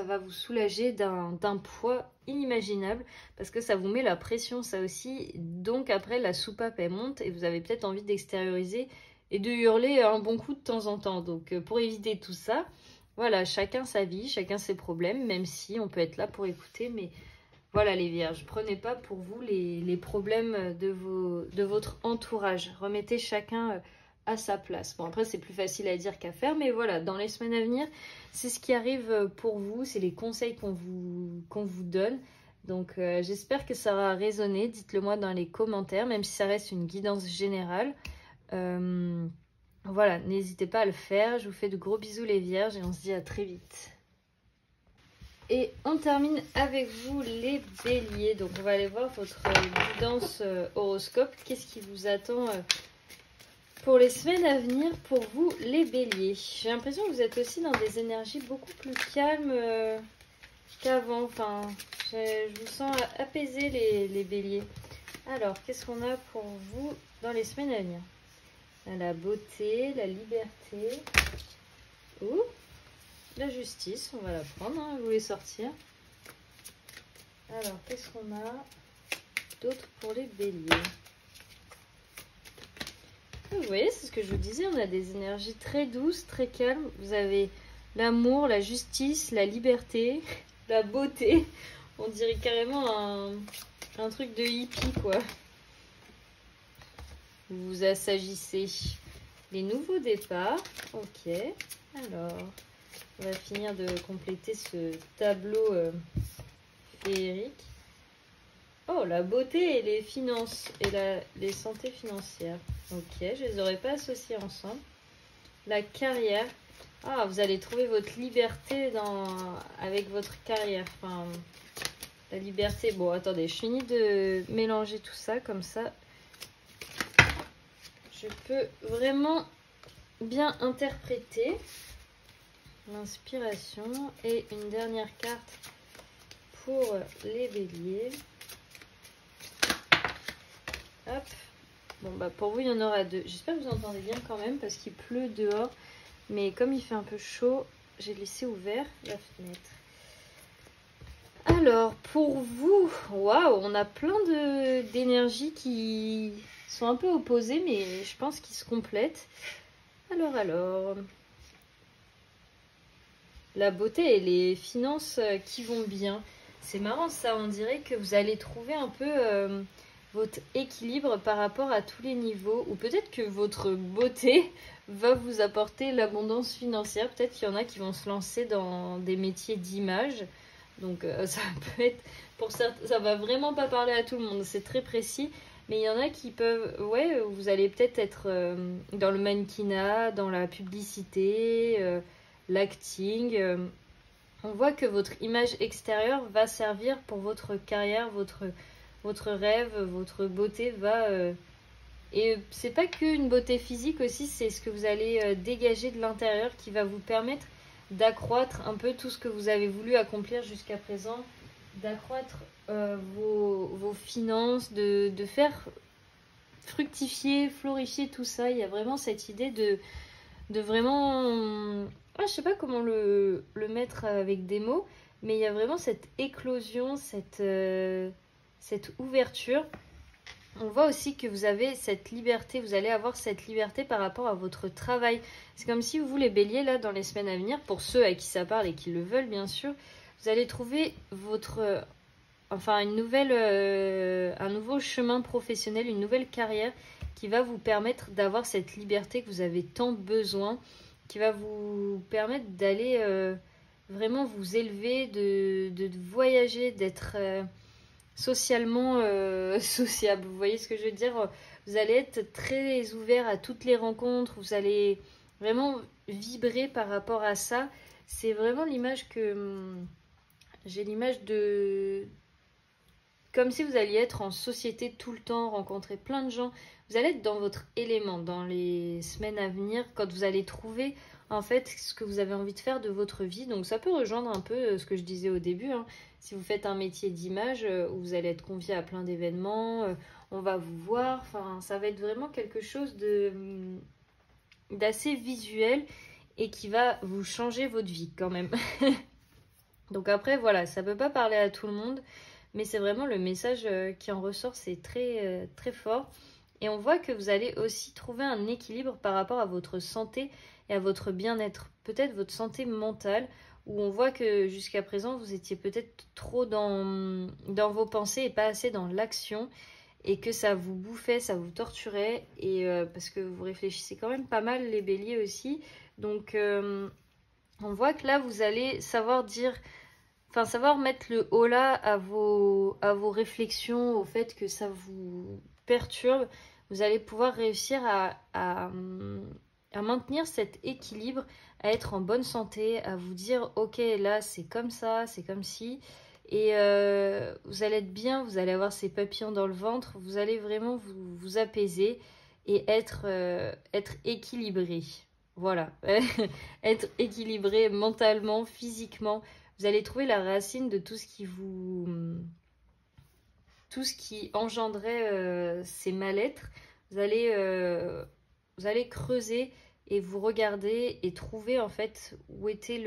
va vous soulager d'un poids inimaginable parce que ça vous met la pression, ça aussi. Donc, après, la soupape, elle monte et vous avez peut-être envie d'extérioriser et de hurler un bon coup de temps en temps. Donc, pour éviter tout ça, voilà, chacun sa vie, chacun ses problèmes, même si on peut être là pour écouter. Mais voilà, les vierges, prenez pas pour vous les problèmes de votre entourage. Remettez chacun à sa place. Bon, après, c'est plus facile à dire qu'à faire, mais voilà, dans les semaines à venir, c'est ce qui arrive pour vous, c'est les conseils qu'on vous donne. Donc, j'espère que ça aura résonné. Dites-le moi dans les commentaires, même si ça reste une guidance générale. Voilà, n'hésitez pas à le faire. Je vous fais de gros bisous les vierges et on se dit à très vite. Et on termine avec vous les béliers. Donc on va aller voir votre guidance horoscope. Qu'est-ce qui vous attend pour les semaines à venir pour vous les béliers. J'ai l'impression que vous êtes aussi dans des énergies beaucoup plus calmes qu'avant. Enfin, je vous sens apaisés les béliers. Alors, qu'est-ce qu'on a pour vous dans les semaines à venir? La beauté, la liberté. Ouh, la justice, on va la prendre, hein, vous voulez sortir. Alors, qu'est-ce qu'on a d'autre pour les béliers? Vous voyez, c'est ce que je vous disais, on a des énergies très douces, très calmes. Vous avez l'amour, la justice, la liberté, la beauté. On dirait carrément un truc de hippie, quoi. Vous vous assagissez. Les nouveaux départs. Ok. Alors, on va finir de compléter ce tableau féerique. Oh, la beauté et les finances et les santé financières. Ok, je les aurais pas associés ensemble. La carrière. Ah, vous allez trouver votre liberté avec votre carrière. Enfin, la liberté. Bon, attendez, je finis de mélanger tout ça comme ça. Je peux vraiment bien interpréter l'inspiration. Et une dernière carte pour les béliers. Hop. Bon, bah pour vous, il y en aura deux. J'espère que vous entendez bien quand même parce qu'il pleut dehors. Mais comme il fait un peu chaud, j'ai laissé ouvert la fenêtre. Alors, pour vous, waouh, on a plein d'énergies qui sont un peu opposées, mais je pense qu'ils se complètent. Alors, la beauté et les finances qui vont bien. C'est marrant ça, on dirait que vous allez trouver un peu votre équilibre par rapport à tous les niveaux. Ou peut-être que votre beauté va vous apporter l'abondance financière. Peut-être qu'il y en a qui vont se lancer dans des métiers d'image. Donc ça peut être, pour certains, ça va vraiment pas parler à tout le monde, c'est très précis. Mais il y en a qui peuvent, ouais, vous allez peut-être être dans le mannequinat, dans la publicité, l'acting. On voit que votre image extérieure va servir pour votre carrière, votre rêve, votre beauté va... Et c'est pas qu'une beauté physique aussi, c'est ce que vous allez dégager de l'intérieur qui va vous permettre d'accroître un peu tout ce que vous avez voulu accomplir jusqu'à présent, d'accroître vos finances, de faire fructifier, florifier tout ça. Il y a vraiment cette idée de vraiment... Ah, je sais pas comment le mettre avec des mots, mais il y a vraiment cette éclosion, cette ouverture. On voit aussi que vous avez cette liberté, vous allez avoir cette liberté par rapport à votre travail. C'est comme si vous, les béliers, là, dans les semaines à venir, pour ceux à qui ça parle et qui le veulent, bien sûr, vous allez trouver un nouveau chemin professionnel, une nouvelle carrière qui va vous permettre d'avoir cette liberté que vous avez tant besoin, qui va vous permettre d'aller vraiment vous élever, de voyager, d'être... socialement sociable, vous voyez ce que je veux dire? Vous allez être très ouvert à toutes les rencontres, vous allez vraiment vibrer par rapport à ça. C'est vraiment l'image que j'ai, l'image de comme si vous alliez être en société tout le temps, rencontrer plein de gens. Vous allez être dans votre élément dans les semaines à venir, quand vous allez trouver en fait ce que vous avez envie de faire de votre vie. Donc ça peut rejoindre un peu ce que je disais au début, hein. Si vous faites un métier d'image où vous allez être convié à plein d'événements, on va vous voir, enfin ça va être vraiment quelque chose d'assez visuel et qui va vous changer votre vie quand même. Donc après voilà, ça peut pas parler à tout le monde, mais c'est vraiment le message qui en ressort, c'est très très fort. Et on voit que vous allez aussi trouver un équilibre par rapport à votre santé et à votre bien-être, peut-être votre santé mentale, où on voit que jusqu'à présent, vous étiez peut-être trop dans vos pensées et pas assez dans l'action, et que ça vous bouffait, ça vous torturait, et parce que vous réfléchissez quand même pas mal, les béliers aussi. Donc, on voit que là, vous allez savoir dire... Enfin, savoir mettre le holà à vos réflexions, au fait que ça vous perturbe, vous allez pouvoir réussir à maintenir cet équilibre, à être en bonne santé, à vous dire ok là c'est comme ça, c'est comme ci, et vous allez être bien, vous allez avoir ces papillons dans le ventre, vous allez vraiment vous apaiser et être équilibré. Voilà, être équilibré mentalement, physiquement. Vous allez trouver la racine de tout ce qui engendrait ces mal-être. Vous allez creuser et vous regarder et trouver en fait où était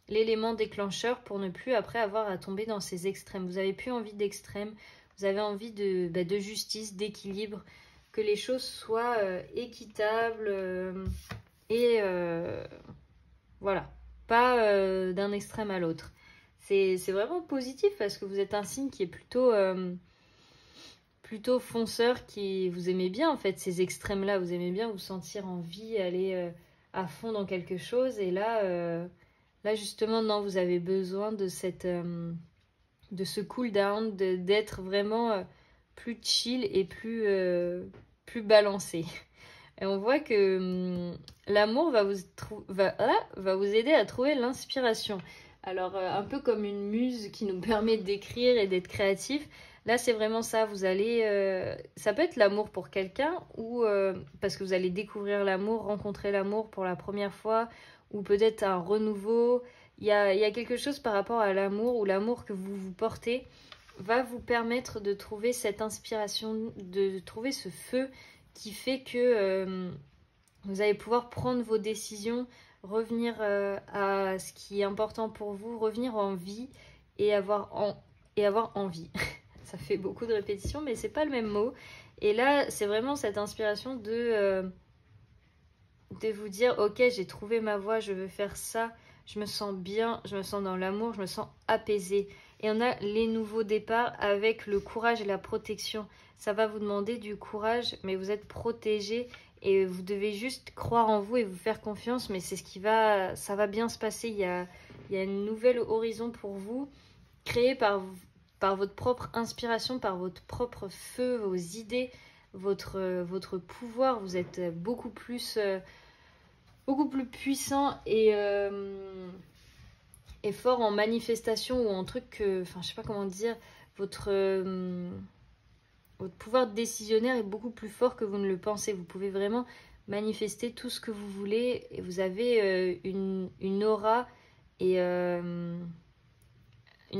l'élément déclencheur pour ne plus après avoir à tomber dans ces extrêmes. Vous n'avez plus envie d'extrême, vous avez envie de justice, d'équilibre, que les choses soient équitables et voilà, pas d'un extrême à l'autre. C'est vraiment positif parce que vous êtes un signe qui est plutôt fonceur, qui vous aimez bien en fait ces extrêmes-là. Vous aimez bien vous sentir en vie, aller à fond dans quelque chose. Et là justement, non, vous avez besoin de ce cool down, d'être vraiment plus chill et plus balancé. Et on voit que l'amour va vous aider à trouver l'inspiration. Alors, un peu comme une muse qui nous permet d'écrire et d'être créatif, là, c'est vraiment ça. Vous allez... ça peut être l'amour pour quelqu'un, ou parce que vous allez découvrir l'amour, rencontrer l'amour pour la première fois, ou peut-être un renouveau. Il y a quelque chose par rapport à l'amour, ou l'amour que vous portez va vous permettre de trouver cette inspiration, de trouver ce feu qui fait que vous allez pouvoir prendre vos décisions, revenir à ce qui est important pour vous, revenir en vie et avoir envie. Ça fait beaucoup de répétitions, mais c'est pas le même mot. Et là, c'est vraiment cette inspiration de vous dire, ok, j'ai trouvé ma voie, je veux faire ça, je me sens bien, je me sens dans l'amour, je me sens apaisée. Et on a les nouveaux départs avec le courage et la protection. Ça va vous demander du courage, mais vous êtes protégé et vous devez juste croire en vous et vous faire confiance. Mais c'est ça va bien se passer. Il y a une nouvelle horizon pour vous, créée par votre propre inspiration, par votre propre feu, vos idées, votre pouvoir. Vous êtes beaucoup plus puissant et fort en manifestation ou en truc que, enfin je sais pas comment dire, votre pouvoir décisionnaire est beaucoup plus fort que vous ne le pensez. Vous pouvez vraiment manifester tout ce que vous voulez et vous avez une aura et une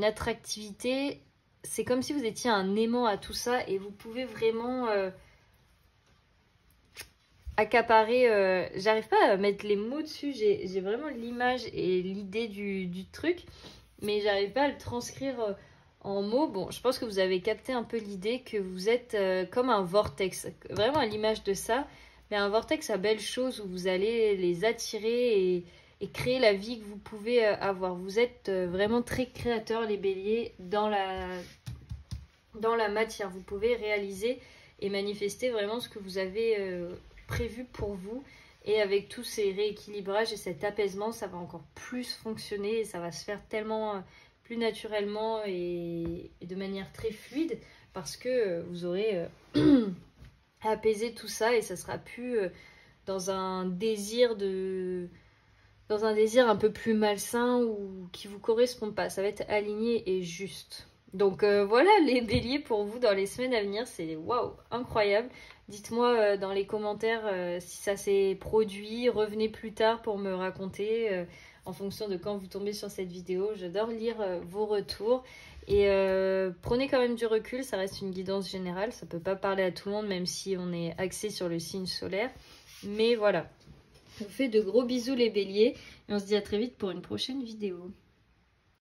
attractivité. C'est comme si vous étiez un aimant à tout ça et vous pouvez vraiment accaparer. J'arrive pas à mettre les mots dessus, j'ai vraiment l'image et l'idée du truc, mais j'arrive pas à le transcrire en mots. Bon, je pense que vous avez capté un peu l'idée que vous êtes comme un vortex, vraiment à l'image de ça, mais un vortex à belles choses où vous allez les attirer et créer la vie que vous pouvez avoir. Vous êtes vraiment très créateurs, les béliers, dans la matière. Vous pouvez réaliser et manifester vraiment ce que vous avez prévu pour vous. Et avec tous ces rééquilibrages et cet apaisement, ça va encore plus fonctionner et ça va se faire tellement plus naturellement et de manière très fluide parce que vous aurez apaisé tout ça et ça sera plus dans un désir un peu plus malsain ou qui vous correspond pas. Ça va être aligné et juste. Donc voilà les béliers pour vous dans les semaines à venir. C'est waouh, incroyable. Dites-moi dans les commentaires si ça s'est produit. Revenez plus tard pour me raconter en fonction de quand vous tombez sur cette vidéo. J'adore lire vos retours. Et prenez quand même du recul, ça reste une guidance générale. Ça peut pas parler à tout le monde même si on est axé sur le signe solaire. Mais voilà. Je vous fais de gros bisous les béliers. Et on se dit à très vite pour une prochaine vidéo.